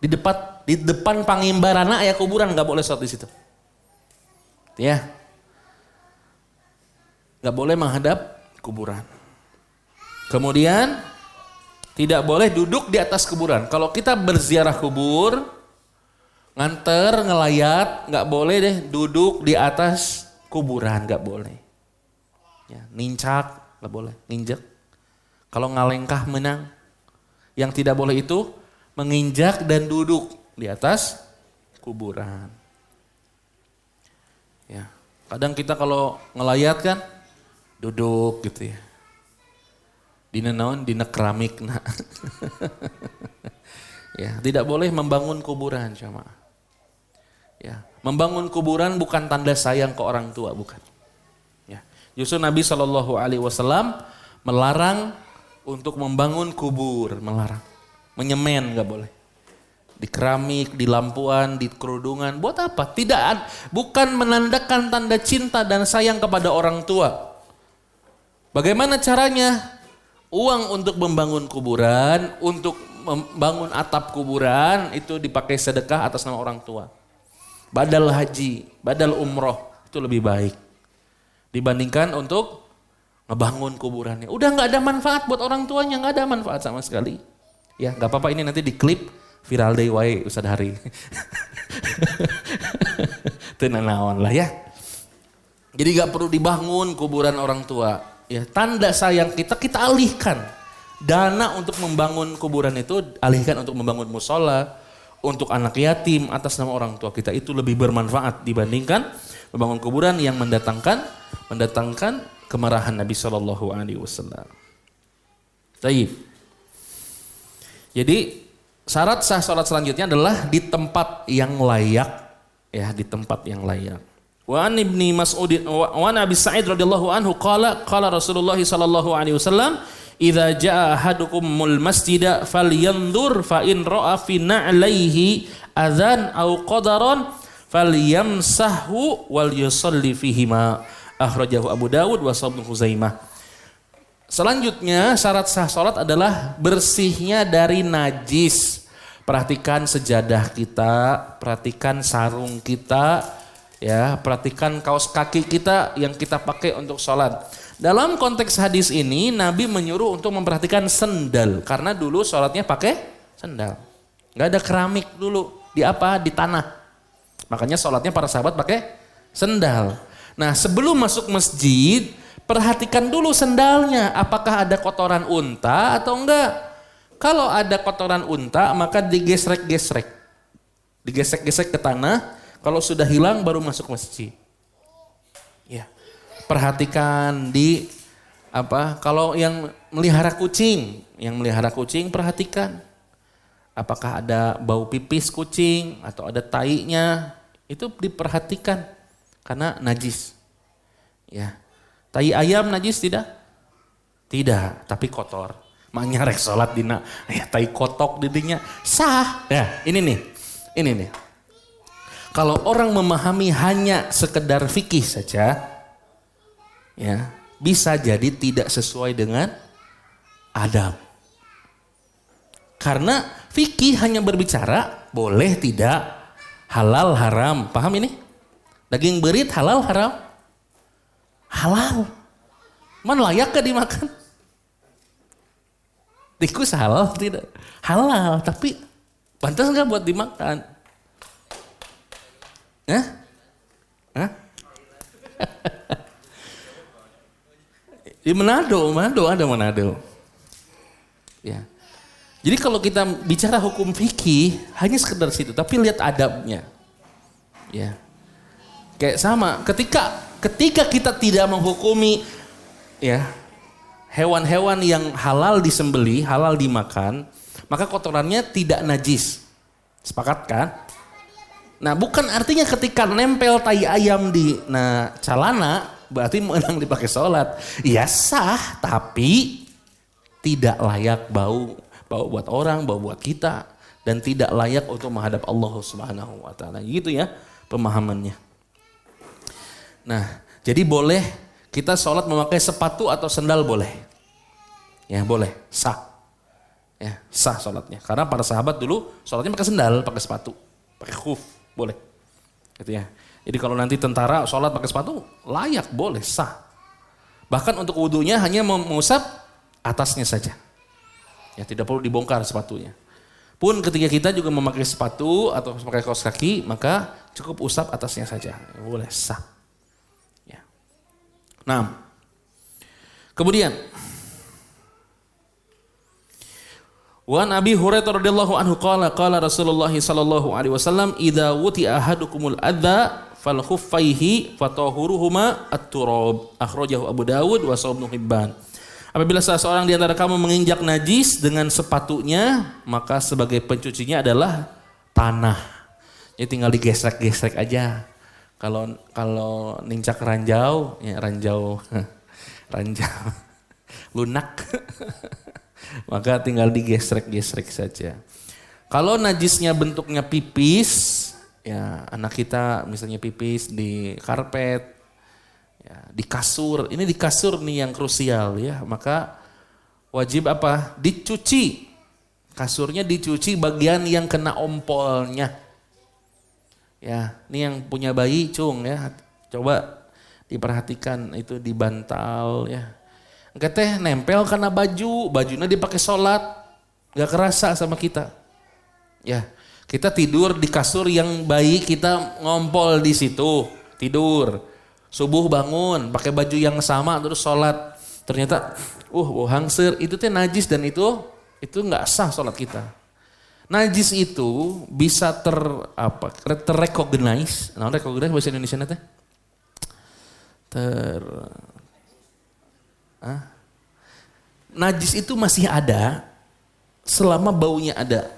Di depan pangimbarana ya kuburan, enggak boleh salat di situ. Ya. Gak boleh menghadap kuburan. Kemudian tidak boleh duduk di atas kuburan. Kalau kita berziarah kubur, nganter, ngelayat, gak boleh deh duduk di atas kuburan, gak boleh. Ya, nincak, gak boleh, nginjek. Kalau ngalengkah menang. Yang tidak boleh itu menginjak dan duduk di atas kuburan. Ya, kadang kita kalau ngelayat kan duduk gitu ya. Dina naon, dina keramik nah. Ya, tidak boleh membangun kuburan jamaah. Ya, membangun kuburan bukan tanda sayang ke orang tua, bukan. Ya, justru Nabi SAW melarang untuk membangun kubur, melarang. Menyemen enggak boleh. Di keramik, di lampuan, di kerudungan, buat apa? Bukan menandakan tanda cinta dan sayang kepada orang tua. Bagaimana caranya? Uang untuk membangun kuburan, untuk membangun atap kuburan itu dipakai sedekah atas nama orang tua. Badal haji, badal umroh itu lebih baik dibandingkan untuk ngebangun kuburannya. Udah nggak ada manfaat buat orang tuanya, nggak ada manfaat sama sekali. Ya nggak apa-apa, ini nanti diklip viral deh wae Ustaz Hari. Tenanawan lah ya. Jadi nggak perlu dibangun kuburan orang tua. Ya, tanda sayang kita alihkan dana untuk membangun kuburan itu, alihkan untuk membangun musola, untuk anak yatim atas nama orang tua kita, itu lebih bermanfaat dibandingkan membangun kuburan yang mendatangkan kemarahan Nabi Shallallahu Alaihi Wasallam. Baik. Jadi syarat sah salat selanjutnya adalah di tempat yang layak, ya di tempat yang layak. Wa an Ibni Mas'ud wa Nabi Sa'id radhiyallahu anhu qala Rasulullah sallallahu alaihi wasallam idza jaa ahadukumul masjida falyanzur fa in ra'a fi na'laihi adzan aw qadaran falyamsahu wal yusalli fihima akhrajahu Abu Dawud wa Ibnu Khuzaimah. Selanjutnya syarat sah salat adalah bersihnya dari najis. Perhatikan sejadah kita, perhatikan sarung kita, ya, perhatikan kaos kaki kita yang kita pakai untuk sholat. Dalam konteks hadis ini Nabi menyuruh untuk memperhatikan sendal, karena dulu sholatnya pakai sendal. Nggak ada keramik dulu, di tanah. Makanya sholatnya para sahabat pakai sendal. Nah, sebelum masuk masjid perhatikan dulu sendalnya, apakah ada kotoran unta atau enggak. Kalau ada kotoran unta maka digesrek-gesrek, digesek-gesek ke tanah. Kalau sudah hilang baru masuk masjid. Ya. Perhatikan kalau yang melihara kucing perhatikan apakah ada bau pipis kucing atau ada tainya, itu diperhatikan karena najis. Ya. Tai ayam najis tidak? Tidak, tapi kotor. Maknya rek salat dina tai kotok didinya sah. Ya, ini nih. Kalau orang memahami hanya sekedar fikih saja, ya bisa jadi tidak sesuai dengan adab. Karena fikih hanya berbicara boleh tidak, halal haram. Paham ini? Daging berit halal haram? Halal. Man layak gak dimakan? Tikus halal tidak? Halal, tapi pantas nggak buat dimakan? Hah? Hah? Di Manado ada Manado. Ya. Jadi kalau kita bicara hukum fikih hanya sekedar situ, tapi lihat adabnya. Ya. Kayak sama, ketika kita tidak menghukumi ya hewan-hewan yang halal disembeli, halal dimakan, maka kotorannya tidak najis. Sepakat kan? Nah, bukan artinya ketika nempel tai ayam di celana berarti menang dipakai sholat. Ya sah, tapi tidak layak bau buat orang, bau buat kita, dan tidak layak untuk menghadap Allah Subhanahu wa taala. Gitu ya pemahamannya. Nah, jadi boleh kita sholat memakai sepatu atau sendal boleh. Ya boleh, sah. Ya, sah sholatnya. Karena para sahabat dulu sholatnya pakai sendal, pakai sepatu, pakai khuf, boleh. Gitu ya. Jadi kalau nanti tentara sholat pakai sepatu, layak, boleh, sah. Bahkan untuk wudunya hanya mengusap atasnya saja. Ya, tidak perlu dibongkar sepatunya. Pun ketika kita juga memakai sepatu atau memakai kaos kaki, maka cukup usap atasnya saja. Ya, boleh, sah. Ya. Nah, kemudian Wan Abi Hurairah radhiyallahu anhu qala Rasulullah sallallahu alaihi wasallam idza wuti'a ahadukumul adza fal khuffaihi fatahuruhuma at-turab akhrajahu Abu Dawud wa Sahih Ibnu Hibban. Apabila seseorang di antara kamu menginjak najis dengan sepatunya, maka sebagai pencucinya adalah tanah. Jadi tinggal digesrek-gesrek aja. Kalau nincak ranjau, ya ranjau lunak. Maka tinggal digesrek-gesrek saja. Kalau najisnya bentuknya pipis, ya anak kita misalnya pipis di karpet, ya, di kasur. Ini di kasur nih yang krusial ya. Maka wajib apa? Dicuci. Kasurnya dicuci bagian yang kena ompolnya. Ya, ini yang punya bayi cung ya. Coba diperhatikan itu di bantal ya. Teh nempel karena bajunya dipakai sholat, gak kerasa sama kita. Ya, kita tidur di kasur yang bayi kita ngompol di situ, tidur. Subuh bangun, pakai baju yang sama terus sholat. Ternyata, bau hangser, itu teh najis dan itu nggak sah sholat kita. Najis itu bisa terrecognize. Nah, recognize bahasa Indonesia teh? Najis itu masih ada selama baunya ada.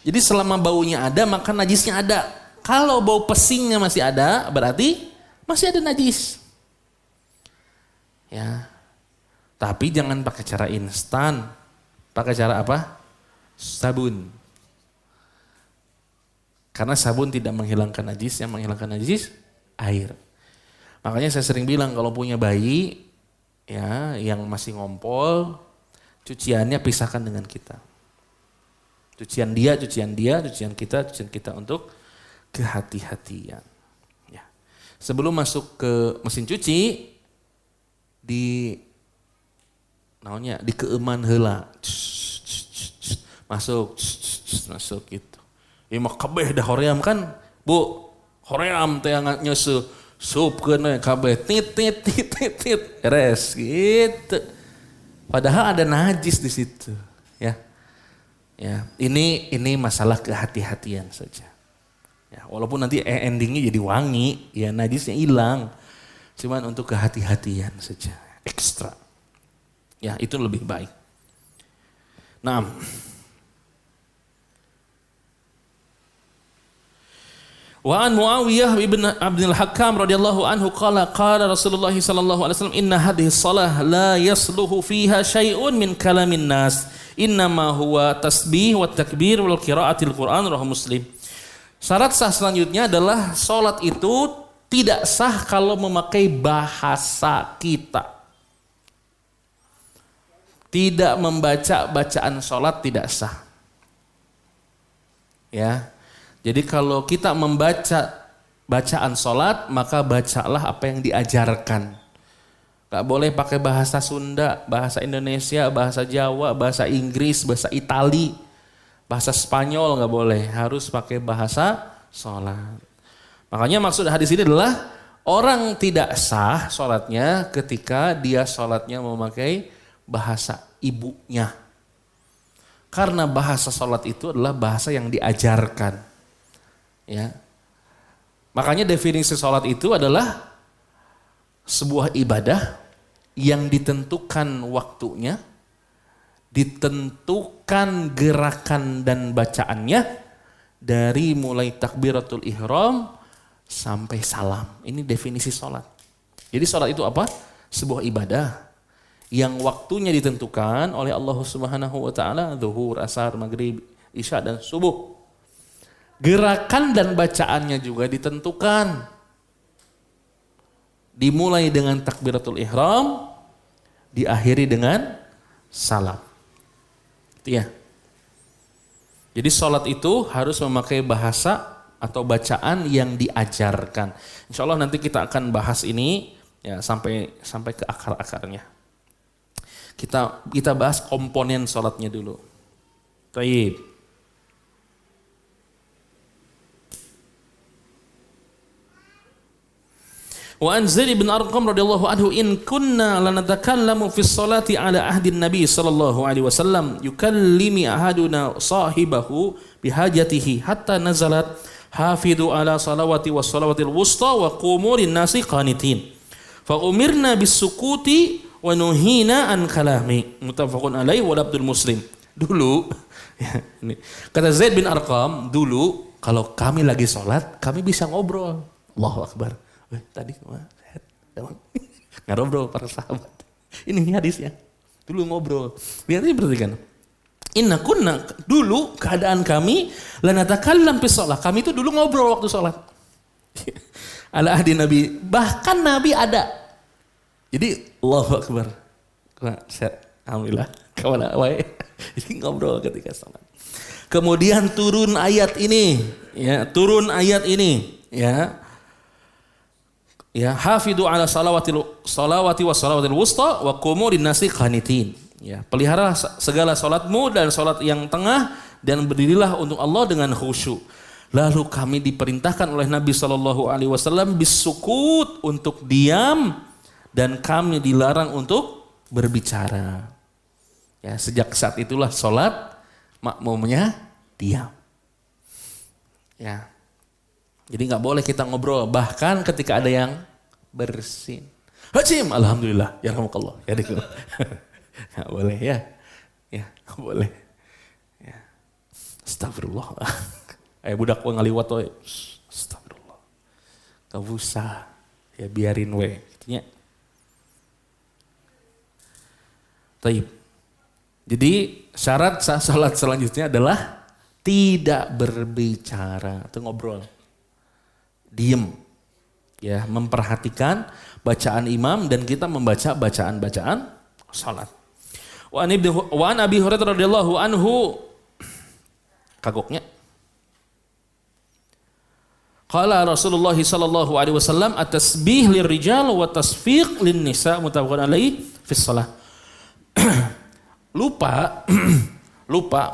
Jadi selama baunya ada maka najisnya ada. Kalau bau pesingnya masih ada berarti masih ada najis. Ya. Tapi jangan pakai cara instan. Pakai cara apa? Sabun. Karena sabun tidak menghilangkan najis, yang menghilangkan najis air. Makanya saya sering bilang kalau punya bayi ya yang masih ngompol, cuciannya pisahkan dengan kita. Cucian kita untuk kehati-hatian. Ya. Sebelum masuk ke mesin cuci, dikeuman heula. Masuk gitu. Ieu mah kabeh dah hoream kan, Bu. Hoream teh nyeusu. Sup kena kabeh tit res gitu. Padahal ada najis di situ, ya. Ya, ini masalah kehati-hatian saja. Ya, walaupun nanti endingnya jadi wangi, ya najisnya hilang. Cuman untuk kehati-hatian saja, ekstra. Ya, itu lebih baik. Nah, wa an Muawiyah bin Abdul Hakam radhiyallahu anhu qala Rasulullah sallallahu alaihi wasallam inna hadhihi shalah la yasluhu fiha syai'un min kalamin nas innama huwa tasbih wa takbir wal qiraatil Quran rawahu Muslim. Syarat sah selanjutnya adalah salat itu tidak sah kalau memakai bahasa kita. Tidak membaca bacaan salat tidak sah. Ya. Jadi kalau kita membaca bacaan sholat, maka bacalah apa yang diajarkan. Gak boleh pakai bahasa Sunda, bahasa Indonesia, bahasa Jawa, bahasa Inggris, bahasa Itali, bahasa Spanyol gak boleh. Harus pakai bahasa sholat. Makanya maksud hadis ini adalah orang tidak sah sholatnya ketika dia sholatnya memakai bahasa ibunya. Karena bahasa sholat itu adalah bahasa yang diajarkan. Ya. Makanya definisi sholat itu adalah sebuah ibadah yang ditentukan waktunya, ditentukan gerakan dan bacaannya dari mulai takbiratul ihram sampai salam. Ini definisi sholat. Jadi sholat itu apa? Sebuah ibadah yang waktunya ditentukan oleh Allah Subhanahu wa taala, zuhur, asar, maghrib, isya dan subuh. Gerakan dan bacaannya juga ditentukan. Dimulai dengan takbiratul ihram, diakhiri dengan salam. Itu ya. Jadi sholat itu harus memakai bahasa atau bacaan yang diajarkan. Insya Allah nanti kita akan bahas ini ya sampai ke akar-akarnya. Kita bahas komponen sholatnya dulu. Baik. Wa an Zaid bin Arqam radhiyallahu anhu in kunna lanatakallamu fi sholati ala ahdi Nabi sallallahu alaihi wasallam yukallimi ahaduna sahibahu bihajatihi hatta nazalat hafidu ala salawati was salawatil wusta wa qumu linnasi qanitin fa umirna bis sukuti wa nuhina an kalami muttafaqun alaihi wa labdul muslim. Dulu ya, ini. Kata Zaid bin Arqam, dulu kalau kami lagi sholat kami bisa ngobrol. Allahu akbar. Tadi ngobrol para sahabat. Ini hadisnya. Dulu ngobrol. Lihat ini perhatikan. Inna kunna, dulu keadaan kami lanatakallam fi shalah. Kami itu dulu ngobrol waktu sholat. Ala ahdi Nabi. Bahkan Nabi ada. Jadi Allahu akbar. Alhamdulillah. Kawan awal. Jadi ngobrol ketika sholat. Kemudian turun ayat ini. Ya, turun ayat ini. Ya. Ya, hafidu ala salawati was salawatil wusta wa qumu linnasi qanitin. Ya, pelihara segala salatmu dan salat yang tengah dan berdirilah untuk Allah dengan khusyuk. Lalu kami diperintahkan oleh Nabi sallallahu alaihi wasallam bisukut untuk diam dan kami dilarang untuk berbicara. Ya, sejak saat itulah salat makmumnya diam. Ya. Jadi nggak boleh kita ngobrol, bahkan ketika ada yang bersin. Hacim, alhamdulillah, ya rahmukallah. Ya nggak boleh ya, ya nggak boleh. Ya. Astagfirullah. Budak gua ngaliwat we. Astagfirullah. Gak usah, ya biarin we. Artinya. Taib. Jadi syarat salat selanjutnya adalah tidak berbicara atau ngobrol. Diem, ya memperhatikan bacaan imam dan kita membaca bacaan-bacaan salat. Wa an Abi Hurairah radhiyallahu anhu kagoknya. Qala Rasulullah sallallahu alaihi wasallam at-tasbih lirrijal wa tasfiq linnisa muttafaqun alaihi fi shalah. Lupa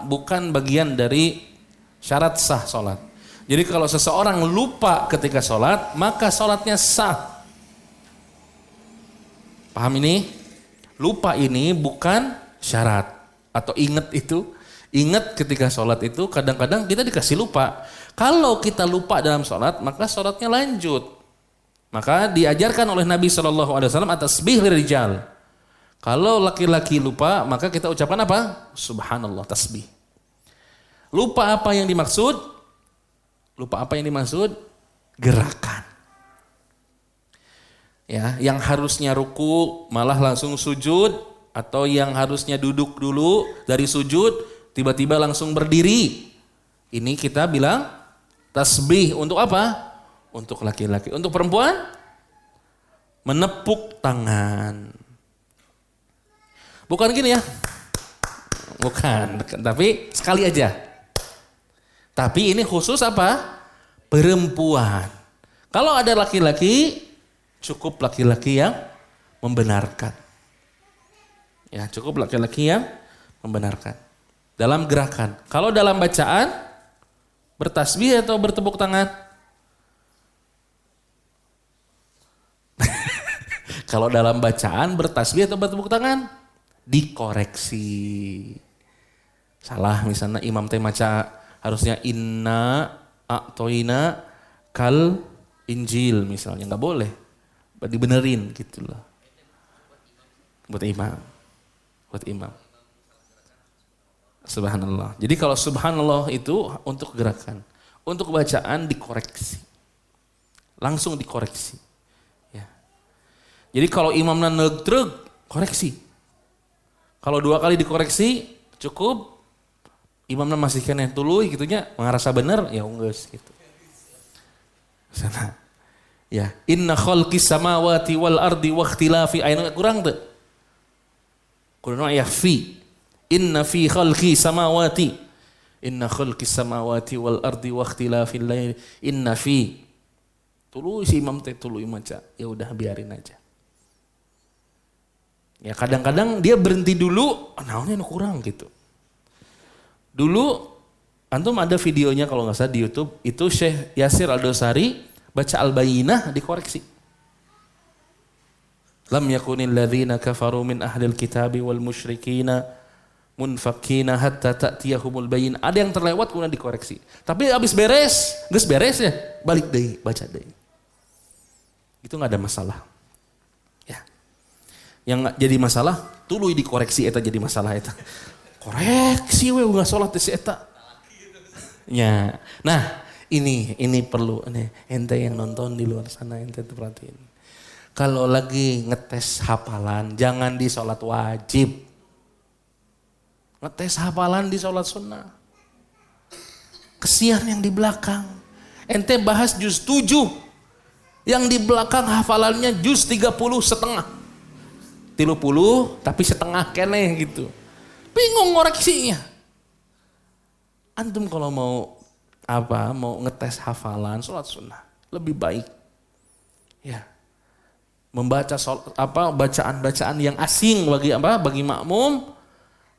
bukan bagian dari syarat sah salat. Jadi kalau seseorang lupa ketika sholat, maka sholatnya sah. Paham ini? Lupa ini bukan syarat. Atau ingat itu. Ingat ketika sholat itu kadang-kadang kita dikasih lupa. Kalau kita lupa dalam sholat, maka sholatnya lanjut. Maka diajarkan oleh Nabi SAW at-tasbih lirijal. Kalau laki-laki lupa, maka kita ucapkan apa? Subhanallah, tasbih. Lupa apa yang dimaksud? Lupa apa yang dimaksud? Gerakan. Ya, yang harusnya ruku malah langsung sujud, atau yang harusnya duduk dulu dari sujud tiba-tiba langsung berdiri. Ini kita bilang tasbih. Untuk apa? Untuk laki-laki. Untuk perempuan? Menepuk tangan. Bukan gini ya. Bukan, tapi sekali aja. Tapi ini khusus apa? Perempuan. Kalau ada laki-laki, cukup laki-laki yang membenarkan. Ya, cukup laki-laki yang membenarkan. Dalam gerakan. Kalau dalam bacaan, bertasbih atau bertepuk tangan? Kalau dalam bacaan, bertasbih atau bertepuk tangan? Dikoreksi. Salah misalnya imam teh maca harusnya inna a'toina kal injil misalnya. Nggak boleh. Dibenerin gitu loh. Buat imam. Buat imam. Subhanallah. Jadi kalau subhanallah itu untuk gerakan. Untuk bacaan dikoreksi. Langsung dikoreksi. Ya. Jadi kalau imamnya negreg, koreksi. Kalau 2 kali dikoreksi, cukup. Imamnya masih kena tuluy gitunya, ngarasa bener, ya unggeus gitu. Sana. Ya, inna khalqis samawati wal ardi wa ikhtilafi anu kurang teu? Kudu ya fi. Inna fi khalqi samawati wal ardi wa ikhtilafil lail inna fi. Tuluy si imam teh tuluy maca, ya udah biarin aja. Ya kadang-kadang dia berhenti dulu, naonnya nu kurang gitu. Dulu antum ada videonya kalau nggak salah di YouTube, itu Syekh Yasir Al-Dosari baca Al-Bayyinah dikoreksi. Lam yakunil ladzina kafaru min ahlil kitabi wal musyrikina munfakina hatta ta'tiyahumul bayyin. Ada yang terlewat kemudian dikoreksi. Tapi habis beres, geus beres ya, balik deui, baca deui. Itu enggak ada masalah. Ya. Yang jadi masalah tuluy dikoreksi eta jadi masalah eta. Koreksi we enggak salat si eta. Ya. Nah, ini perlu nih ente yang nonton di luar sana ente perhatiin. Kalau lagi ngetes hafalan jangan di salat wajib. Ngetes hafalan di sholat sunnah. Kesian yang di belakang. Ente bahas juz 7. Yang di belakang hafalannya juz 30 setengah. 30 tapi setengah keneh gitu. Bingung ngoreksinya. Antum kalau mau ngetes hafalan sholat sunnah. Lebih baik. Ya. Membaca bacaan-bacaan yang asing bagi makmum.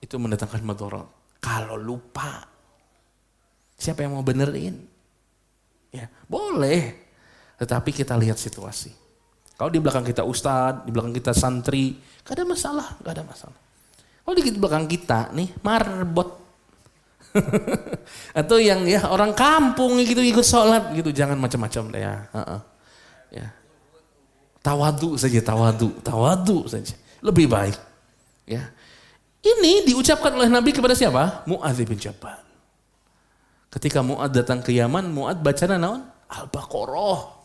Itu mendatangkan madharat. Kalau lupa, siapa yang mau benerin? Ya, boleh. Tetapi kita lihat situasi. Kalau di belakang kita ustadz, di belakang kita santri, gak ada masalah. Kalau di belakang kita nih marbot. Atau yang ya orang kampung gitu ikut sholat gitu, jangan macam-macam deh ya. Ya. Tawadu saja. Lebih baik. Ya. Ini diucapkan oleh Nabi kepada siapa? Mu'adz bin Jabal. Ketika Mu'adz datang ke Yaman, Mu'adz bacana naon? Al-Baqarah.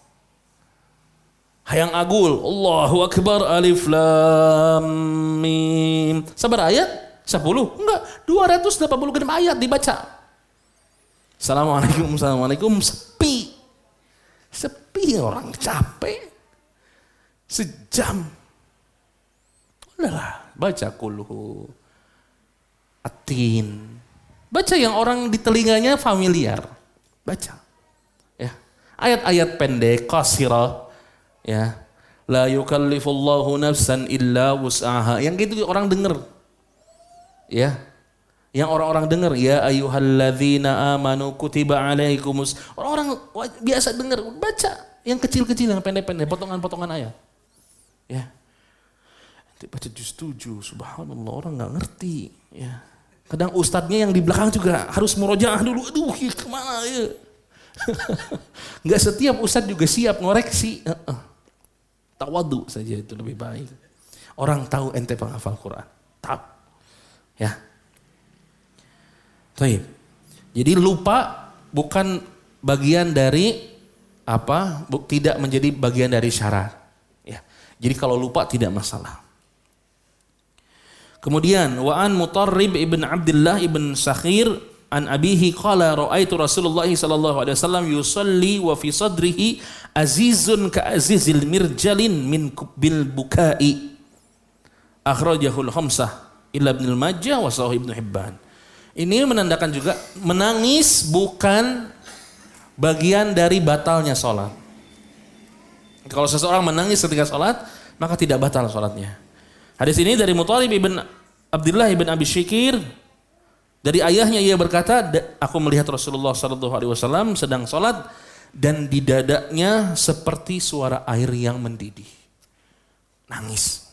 Hayang agul, Allahu Akbar, Alif Lam Mim. Sabar ayat? 10? Enggak, 286 ayat dibaca. Assalamualaikum, sepi orang capek. Sejam. Udahlah, baca kulhu. Atin. Baca yang orang di telinganya familiar. Baca. Ya. Ayat-ayat pendek, qasirah. Ya. La yukallifullahu nafsan illa wus'aha. Yang gitu orang dengar. Ya. Yang orang-orang dengar, ya ayyuhalladzina amanu kutiba alaikumus. Orang-orang biasa dengar, baca yang kecil-kecil, yang pendek-pendek, potongan-potongan ayat. Ya. Baca juz 7, subhanallah, orang nggak ngerti. Ya. Kadang ustadznya yang di belakang juga harus murojaah dulu. Aduh, kemana ya? Nggak setiap ustadz juga siap ngoreksi. Tawadu saja itu lebih baik. Orang tahu ente penghafal Quran. Tahu. Ya. Baik. Jadi lupa bukan bagian dari tidak menjadi bagian dari syarat. Ya. Jadi kalau lupa tidak masalah. Kemudian wa an Mutarrib ibn Abdullah ibn Sakhir an abihi qala raaitu Rasulullah sallallahu alaihi wasallam yusalli wa fi sadrihi azizun ka azizil mirjalin min bil bukai. Akhrajahul khamsah illa Ibnu Majah wa Sahih Ibnu Hibban. Ini menandakan juga menangis bukan bagian dari batalnya sholat. Kalau seseorang menangis ketika sholat, maka tidak batal sholatnya. Hadis ini dari Muthalib ibn Abdullah ibn Abi Syikir, dari ayahnya ia berkata, aku melihat Rasulullah SAW sedang sholat dan di dadanya seperti suara air yang mendidih. Nangis.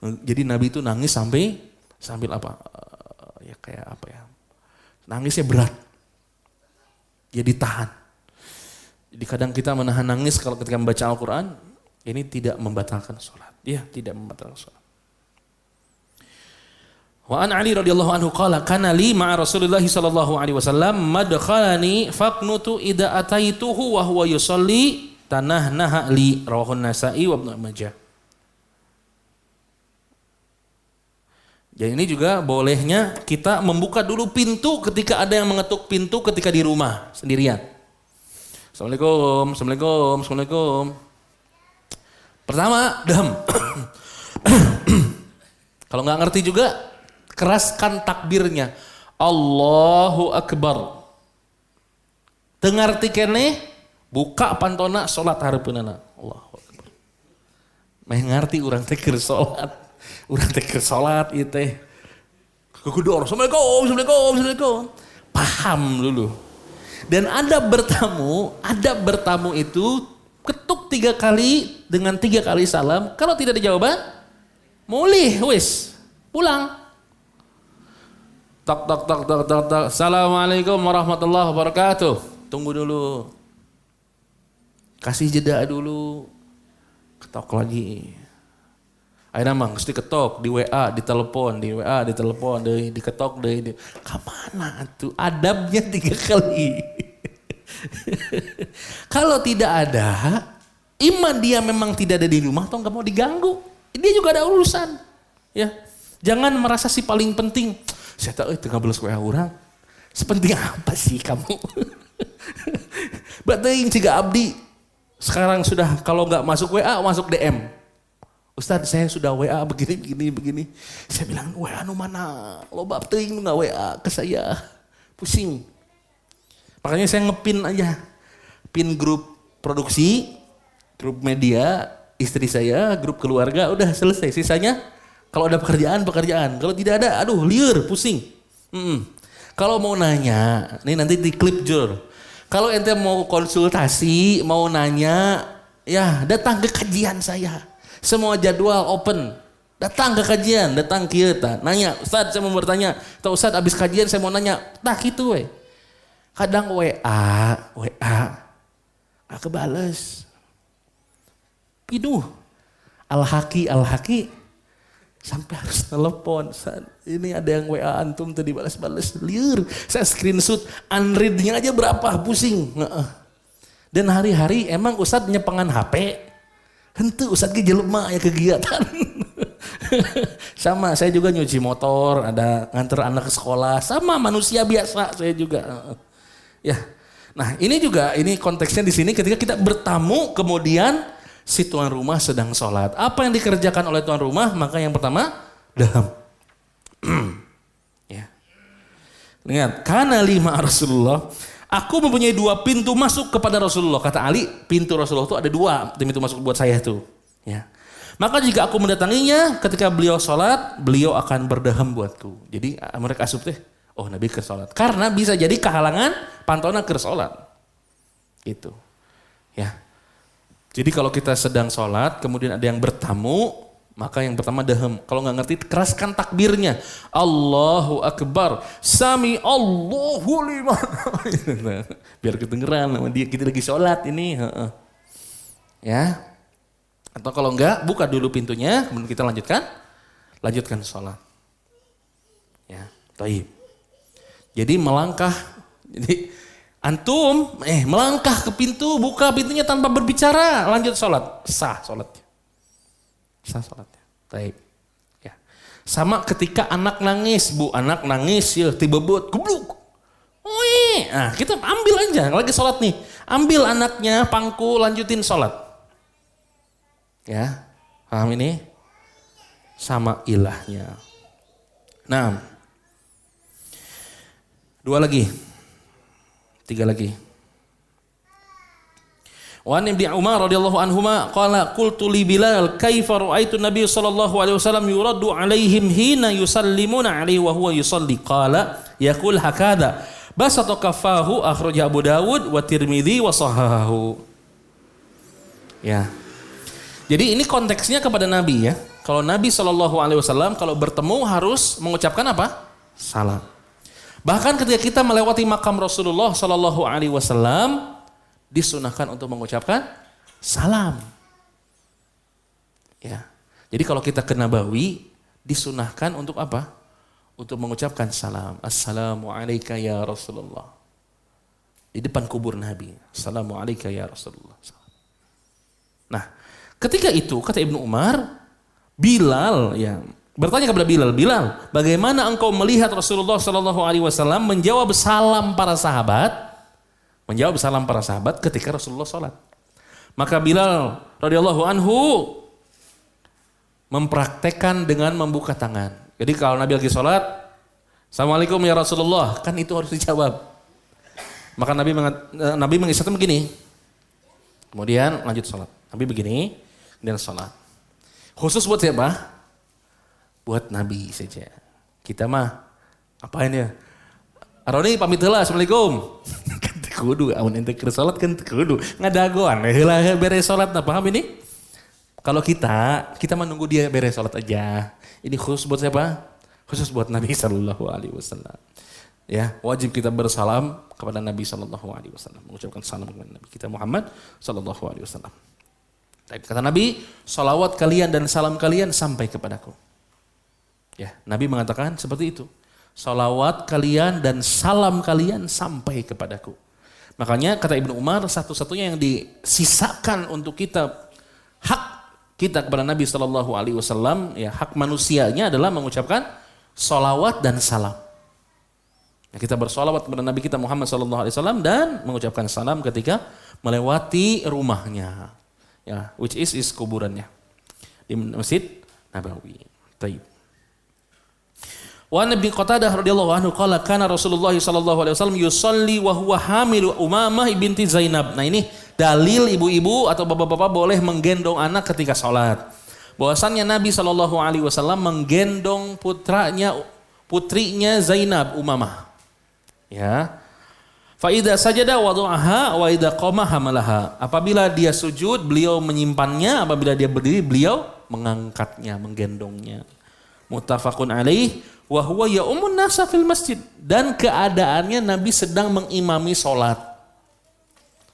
Jadi Nabi itu nangis sambil apa? Ya kayak apa ya? Nangisnya berat. Ya ditahan. Jadi kadang kita menahan nangis kalau ketika membaca Al-Quran, ini tidak membatalkan sholat. Ya, tidak membatalkan sholat. Wa an Ali radhiyallahu anhu qala kana li ma'a Rasulillah sallallahu alaihi wasallam madkhalani faqnutu idza ataituhu wa huwa yusalli tanahnaha li, rawahu Nasa'i wa Ibnu Majah. Jadi ini juga bolehnya kita membuka dulu pintu ketika ada yang mengetuk pintu ketika di rumah sendirian. Assalamualaikum. Pertama, dam. Kalau nggak ngerti juga, keraskan takbirnya. Allahu Akbar. Tengarti kene, buka pantona sholat hareupeunana. Allahu Akbar. Meh ngarti urang teh keur sholat. Urang teh keur sholat ieu teh. Kekudor, Assalamualaikum. Paham dulu. Dan adab bertamu itu ketuk 3 kali dengan 3 kali salam. Kalau tidak ada jawaban, mulih wis, pulang. Tok. Assalamualaikum warahmatullahi wabarakatuh. Tunggu dulu. Kasih jeda dulu. Ketok lagi. Akhirnya mang mesti ketok di WA, di telepon, diketok deui. Kamana tuh adabnya 3 kali. Kalau tidak ada, iman dia memang tidak ada di rumah atau enggak mau diganggu. Dia juga ada urusan. Ya. Jangan merasa si paling penting. Saya tahu tengah belas WA orang. Sepenting apa sih kamu? Berarti jika abdi sekarang sudah kalau enggak masuk WA, masuk DM. Ustadz saya sudah WA begini. Saya bilang WA nu mana? Loba teuing nu enggak WA ke saya. Pusing. Makanya saya ngepin aja. Pin grup produksi, grup media, istri saya, grup keluarga, udah selesai. Sisanya kalau ada pekerjaan. Kalau tidak ada, aduh liur, pusing. Kalau mau nanya, nih nanti di klip Jur. Kalau ente mau konsultasi, mau nanya, ya datang ke kajian saya. Semua jadwal open. Datang ke kajian, datang kita. Nanya, Ustadz saya mau bertanya. Atau Ustadz abis kajian saya mau nanya. Nah gitu we. Kadang WA. Gak kebales. Piduh. Al-Haki. Sampai harus telepon. Ini ada yang WA antum tadi balas-balas. Liur. Saya screenshot. Unread-nya aja berapa. Pusing. Dan hari-hari emang Ustadz nyepengan HP. Henteu Ustadz ge jelema aya kegiatan. Sama saya juga nyuci motor, ada nganter anak ke sekolah, sama manusia biasa saya juga. Ya. Nah, ini konteksnya di sini ketika kita bertamu kemudian si tuan rumah sedang sholat. Apa yang dikerjakan oleh tuan rumah? Maka yang pertama, daham. Ya. Ingat, kana lima Rasulullah. Aku mempunyai 2 pintu masuk kepada Rasulullah. Kata Ali, pintu Rasulullah itu ada 2 pintu masuk buat saya tuh. Ya. Maka jika aku mendatanginya ketika beliau sholat, beliau akan berdaham buatku. Jadi mereka asup teh, oh Nabi ke sholat. Karena bisa jadi kehalangan pantona ke sholat. Gitu. Ya. Jadi kalau kita sedang sholat, kemudian ada yang bertamu, maka yang pertama daham. Kalau nggak ngerti, keraskan takbirnya. Allahu Akbar. Sami Allahu liman. Biar kedengeran sama dia, kita lagi sholat ini. Ya. Atau kalau enggak, buka dulu pintunya, kemudian kita lanjutkan sholat. Ya, taib. Jadi melangkah, antum melangkah ke pintu, buka pintunya tanpa berbicara, lanjut sholat, sah sholatnya. Taib. Ya. Sama ketika anak nangis, anak nangis ya tibebut, gubluk. Nah, kita ambil aja, lagi sholat nih, ambil anaknya, pangku, lanjutin sholat. Ya, paham ini? Sama ilahnya. Nah, 2 lagi, 3 lagi. Wa an Ibnu Umar radhiyallahu anhuma qala qultu li Bilal kaifa ra'aitu Nabi sallallahu alaihi wasallam yuraddu alaihim hina yusallimuna alaihi wa huwa yusalli qala yaqul hakadha basata kaffahu akhrajah Abu Dawud wa Tirmidzi wa sahahahu. Ya. Jadi ini konteksnya kepada Nabi ya. Kalau Nabi sallallahu alaihi wasallam kalau bertemu harus mengucapkan apa? Salam. Bahkan ketika kita melewati makam Rasulullah sallallahu alaihi wasallam disunahkan untuk mengucapkan salam. Ya. Jadi kalau kita ke Nabawi disunahkan untuk apa? Untuk mengucapkan salam. Assalamualaikum ya Rasulullah. Di depan kubur Nabi. Assalamualaikum ya Rasulullah. Nah, ketika itu kata Ibnu Umar, Bilal ya bertanya kepada Bilal, Bilal, bagaimana engkau melihat Rasulullah sallallahu alaihi wasallam menjawab salam para sahabat? Menjawab salam para sahabat ketika Rasulullah sholat. Maka Bilal radhiyallahu anhu mempraktekkan dengan membuka tangan. Jadi kalau Nabi lagi sholat, Assalamualaikum ya Rasulullah, kan itu harus dijawab. Maka Nabi mengisyaratkan begini. Kemudian lanjut sholat. Nabi begini, dan sholat. Khusus buat siapa? Buat Nabi saja. Kita mah apain ya? Aroni pamit heula, Assalamualaikum. Kudu, amun ente keur salat kan kudu ngadagoan heula beres salat. Nah, paham ini? Kalau kita menunggu dia beres salat aja. Ini khusus buat siapa? Khusus buat Nabi sallallahu alaihi wasallam. Ya, wajib kita bersalam kepada Nabi sallallahu alaihi wasallam, mengucapkan salam kepada Nabi kita Muhammad sallallahu alaihi wasallam. Kata Nabi, salawat kalian dan salam kalian sampai kepadaku. Ya, Nabi mengatakan seperti itu. Salawat kalian dan salam kalian sampai kepadaku. Makanya kata Ibnu Umar, satu-satunya yang disisakan untuk kita, hak kita kepada Nabi Sallallahu Alaihi Wasallam, ya hak manusianya adalah mengucapkan salawat dan salam. Ya, kita bersalawat kepada Nabi kita Muhammad Sallallahu Alaihi Wasallam dan mengucapkan salam ketika melewati rumahnya, ya which is kuburannya di Masjid Nabawi. Taib. Wa Nabi Qatadah radhiyallahu anhu qala kana Rasulullah sallallahu alaihi wasallam yusalli wa huwa hamilu Umamah binti Zainab. Nah ini dalil ibu-ibu atau bapak-bapak boleh menggendong anak ketika salat. Bahwasannya Nabi sallallahu alaihi wasallam menggendong putrinya Zainab Umamah. Ya. Fa idza sajada wada'aha wa idza qama hamalaha. Apabila dia sujud beliau menyimpannya, apabila dia berdiri beliau mengangkatnya, menggendongnya. Muttafaqun alaih. Wa huwa ya'umun nasa fil masjid, dan keadaannya Nabi sedang mengimami sholat.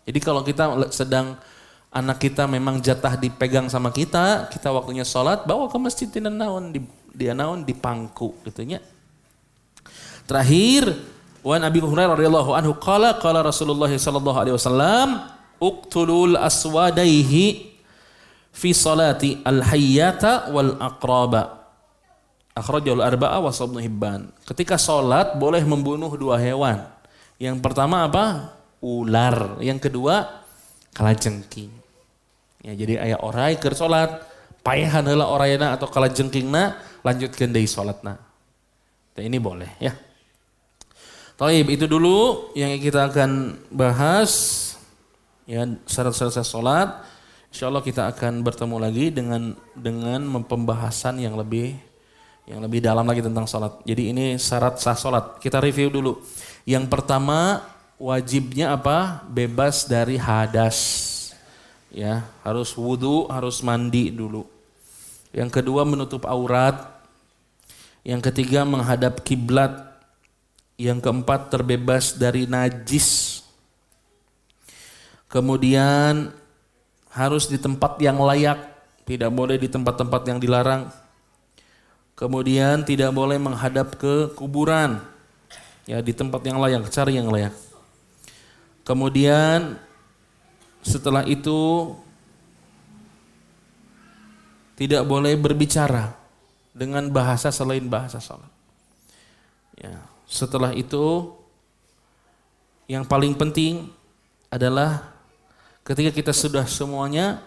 Jadi kalau kita sedang anak kita memang jatah dipegang sama kita waktunya sholat, bawa ke masjid dia naon dipangku gitunya. Terakhir, wa Abi Hurairah radhiyallahu anhu qala Rasulullah sallallahu alaihi wasallam uqtulul aswadaihi fi salati al-hayyata wal aqraba. Akhrajul arba'a wa Ibnu Hibban. Ketika sholat boleh membunuh dua hewan. Yang pertama apa? Ular. Yang kedua kalajengking. Ya, jadi aya orai keur sholat, paehan heula orayna atau kalajengkingna, lanjutkeun deui sholatna. Ini boleh ya. Taib, itu dulu yang kita akan bahas ya syarat-syarat sholat. Insyaallah kita akan bertemu lagi dengan pembahasan yang lebih dalam lagi tentang sholat. Jadi ini syarat sah sholat. Kita review dulu. Yang pertama wajibnya apa? Bebas dari hadas. Ya, harus wudu, harus mandi dulu. Yang kedua menutup aurat. Yang ketiga menghadap kiblat. Yang keempat terbebas dari najis. Kemudian harus di tempat yang layak. Tidak boleh di tempat-tempat yang dilarang. Kemudian tidak boleh menghadap ke kuburan. Ya, di tempat yang layak, cari yang layak. Kemudian setelah itu tidak boleh berbicara dengan bahasa selain bahasa salat. Ya, setelah itu yang paling penting adalah ketika kita sudah semuanya,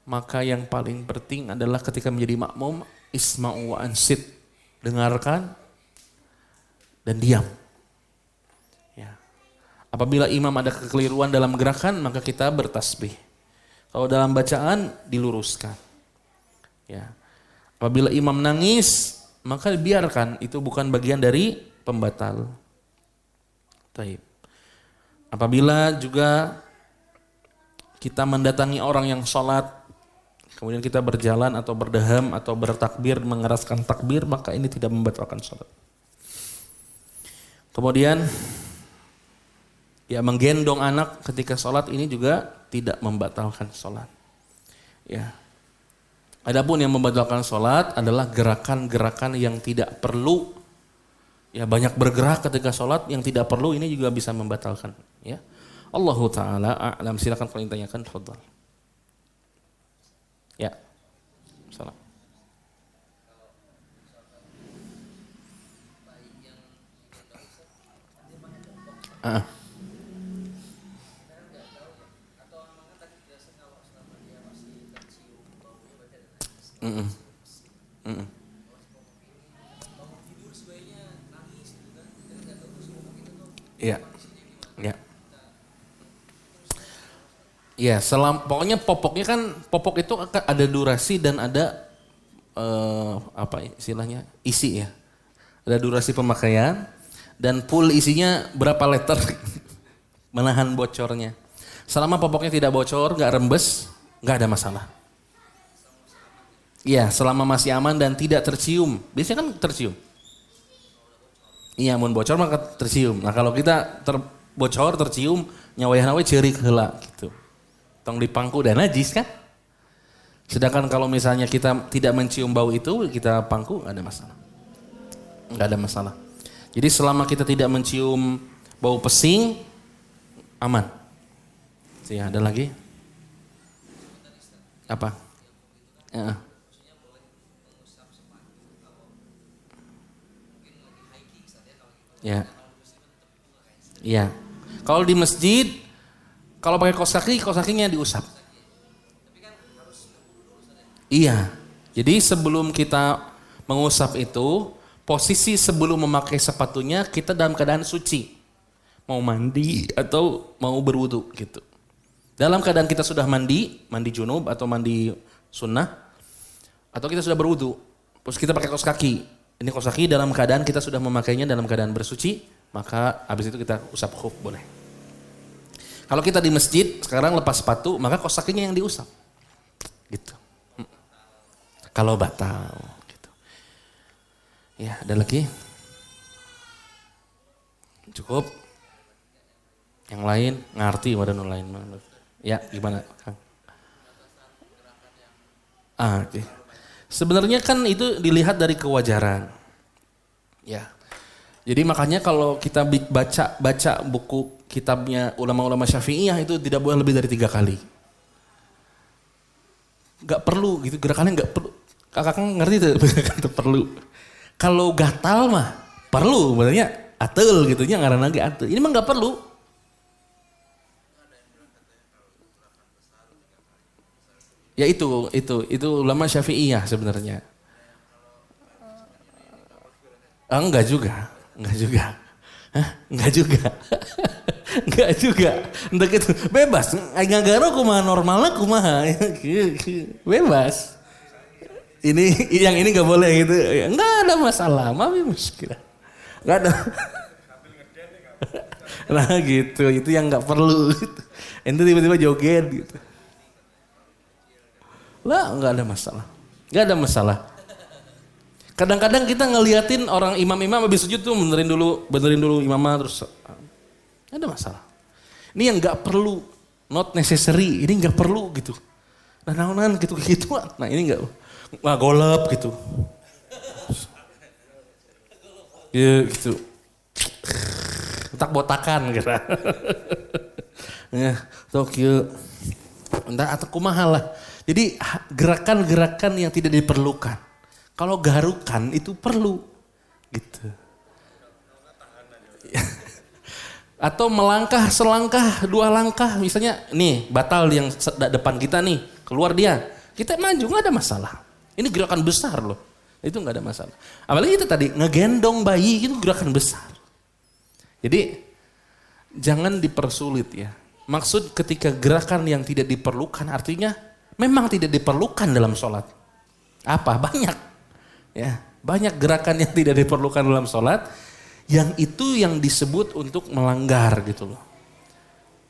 maka yang paling penting adalah ketika menjadi makmum, isma'u wa ansit, dengarkan dan diam. Ya. Apabila imam ada kekeliruan dalam gerakan, maka kita bertasbih. Kalau dalam bacaan, diluruskan. Ya. Apabila imam nangis, maka biarkan, itu bukan bagian dari pembatal. Taib. Apabila juga kita mendatangi orang yang sholat, kemudian kita berjalan atau berdaham atau bertakbir, mengeraskan takbir, maka ini tidak membatalkan sholat. Kemudian ya menggendong anak ketika sholat ini juga tidak membatalkan sholat. Ya. Adapun yang membatalkan sholat adalah gerakan-gerakan yang tidak perlu. Ya, banyak bergerak ketika sholat yang tidak perlu, ini juga bisa membatalkan. Ya. Allahu Ta'ala a'lam. Silakan kalau ditanyakan, tafadhal. Ya. Salam. Iya. Ya. Ya, pokoknya popoknya kan, popok itu ada durasi dan ada apa istilahnya? Isi ya. Ada durasi pemakaian dan full isinya berapa liter menahan bocornya. Selama popoknya tidak bocor, nggak rembes, nggak ada masalah. Iya, selama masih aman dan tidak tercium. Biasanya kan tercium. Iya, mun bocor maka tercium. Nah kalau kita bocor, tercium, nyawayah-nawai ceri heula gitu. Tong dipangku dan najis kan. Sedangkan kalau misalnya kita tidak mencium bau itu, kita pangku nggak ada masalah. Nggak ada masalah. Jadi selama kita tidak mencium bau pesing, aman. Ya, ada lagi? Apa? Ya. Ya. Iya. Kalau di masjid, kalau pakai kaos kakinya diusap. Iya. Jadi sebelum kita mengusap itu, posisi sebelum memakai sepatunya kita dalam keadaan suci. Mau mandi atau mau berwudu gitu. Dalam keadaan kita sudah mandi junub atau mandi sunnah, atau kita sudah berwudu, terus kita pakai kaos kaki. Ini kaos kaki dalam keadaan kita sudah memakainya dalam keadaan bersuci, maka habis itu kita usap khuf boleh. Kalau kita di masjid sekarang lepas sepatu, maka kaos kakinya yang diusap. Gitu. Kalau batal gitu. Ya, ada lagi? Cukup? Yang lain ngerti wadah lain. Ya, gimana, Kang? Oke. Sebenarnya kan itu dilihat dari kewajaran. Ya. Jadi makanya kalau kita baca buku kitabnya ulama-ulama Syafi'iyah itu tidak boleh lebih dari 3 kali. Gak perlu gitu, gerakannya gak perlu. Kakak ngerti itu perlu. Kalau gatal mah perlu, sebenarnya atel gitu nya ngaran lagi atel. Ini mah gak perlu. Ya itu ulama Syafi'iyah sebenarnya. Enggak juga. Hah? Enggak juga. Entah gitu. Bebas. Ngagaro kumaha normalnya kumaha. Bebas. Yang ini enggak boleh gitu. Enggak ada masalah. Mami muskilah. Enggak ada. Nah gitu. Itu yang enggak perlu. Itu tiba-tiba joget gitu. Lah enggak ada masalah. Kadang-kadang kita ngeliatin orang imam-imam habis sujud tuh benerin dulu imamah terus ada masalah. Ini yang nggak perlu, not necessary, ini nggak perlu gitu. Nah naonan gitu. Nah ini nggak golep gitu. Ya gitu. Tak botakan gitu. Ya, Tokyo. Entah atau kumaha lah. Jadi gerakan-gerakan yang tidak diperlukan. Kalau garukan itu perlu gitu. Atau melangkah selangkah, 2 langkah misalnya nih batal yang depan kita nih, keluar dia. Kita maju nggak ada masalah. Ini gerakan besar loh. Itu nggak ada masalah. Apalagi kita tadi ngegendong bayi itu gerakan besar. Jadi jangan dipersulit ya. Maksud ketika gerakan yang tidak diperlukan artinya memang tidak diperlukan dalam sholat. Apa? Banyak. Ya, banyak gerakan yang tidak diperlukan dalam sholat. Yang itu yang disebut untuk melanggar gitu loh.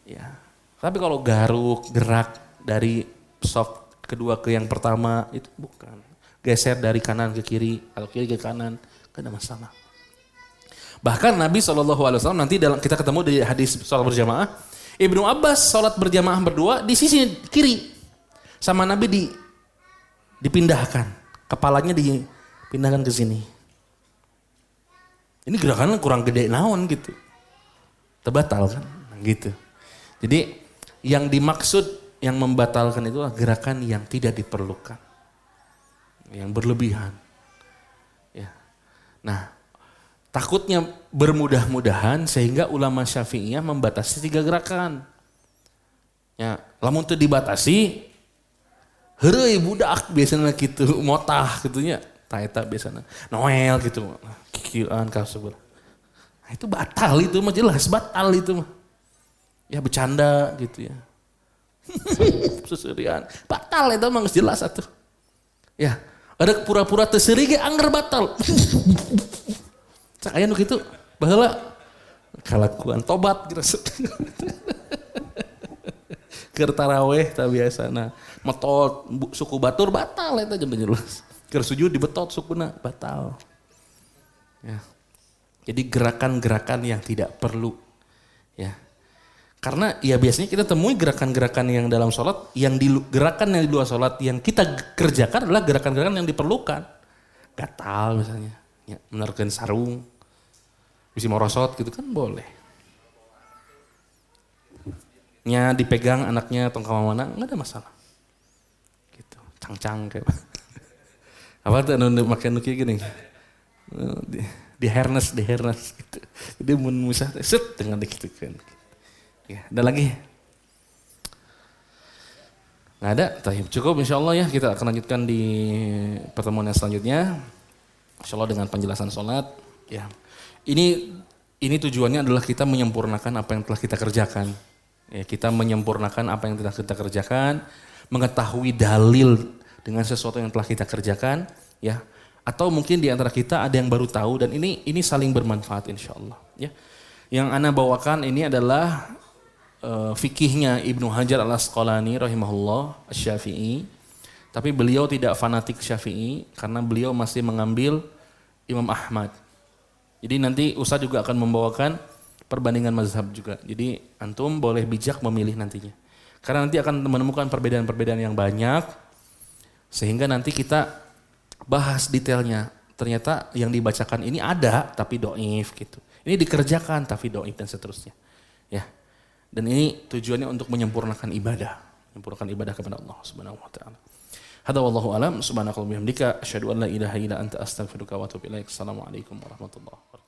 Ya. Tapi kalau garuk, gerak dari soft kedua ke yang pertama itu bukan. Geser dari kanan ke kiri atau kiri ke kanan, gak ada masalah. Bahkan Nabi SAW nanti dalam kita ketemu di hadis sholat berjamaah, Ibnu Abbas sholat berjamaah berdua di sisi kiri, sama Nabi dipindahkan, kepalanya dipindahkan ke sini. Ini gerakannya kurang gede naon gitu, terbatal kan, gitu. Jadi yang dimaksud yang membatalkan itu adalah gerakan yang tidak diperlukan, yang berlebihan. Ya. Nah. Takutnya bermudah-mudahan sehingga ulama Syafi'iyah membatasi 3 gerakan. Ya, lamun teu dibatasi heureuy budak biasana kitu motah gitunya. Tah eta biasana Noel gitu. Kikieuan kasebut. Nah, itu batal itu mah jelas batal itu mah. Ya bercanda gitu ya. Seserian. Batal itu mah jelas atuh. Ya, ada pura-pura teu seuri ge anggar batal. Aya nu kitu baheula kalakuan tobat gitu. Keur taraweh tah biasana metot suku batur batal eta jeung jelas. Keur sujud dibetot sukuna batal. Ya. Jadi gerakan-gerakan yang tidak perlu ya. Karena ya biasanya kita temui gerakan-gerakan yang dalam sholat, gerakan yang di luar sholat yang kita kerjakan adalah gerakan-gerakan yang diperlukan. Gatal misalnya, ya, menerkeun sarung. Bisa merosot gitu kan boleh. Nya dipegang anaknya tong kamana enggak ada masalah. Gitu, cang-cang kayak apa tuh anu make nu kieu geuning. Di harness gitu. Jadi mun musah set dengan dikitukeun. Ya, ada lagi? Nggak ada? Cukup insyaallah ya, kita akan lanjutkan di pertemuan yang selanjutnya. Insyaallah dengan penjelasan salat ya. Ini tujuannya adalah kita menyempurnakan apa yang telah kita kerjakan. Ya, kita menyempurnakan apa yang telah kita kerjakan, mengetahui dalil dengan sesuatu yang telah kita kerjakan, ya. Atau mungkin di antara kita ada yang baru tahu dan ini saling bermanfaat insyaallah. Ya. Yang ana bawakan ini adalah fikihnya Ibnu Hajar Al-Asqalani rahimahullah Asy-Syafi'i. Tapi beliau tidak fanatik Syafi'i karena beliau masih mengambil Imam Ahmad. Jadi nanti Ustaz juga akan membawakan perbandingan mazhab juga. Jadi antum boleh bijak memilih nantinya. Karena nanti akan menemukan perbedaan-perbedaan yang banyak. Sehingga nanti kita bahas detailnya. Ternyata yang dibacakan ini ada tapi doif gitu. Ini dikerjakan tapi doif dan seterusnya. Ya. Dan ini tujuannya untuk menyempurnakan ibadah. Menyempurnakan ibadah kepada Allah Subhanahu wa taala. Hadza wallahu alam, subhanakallahumma bihamdika asyhadu an la ilaha illa anta astaghfiruka wa atubu ilaik. Assalamualaikum warahmatullahi wabarakatuh.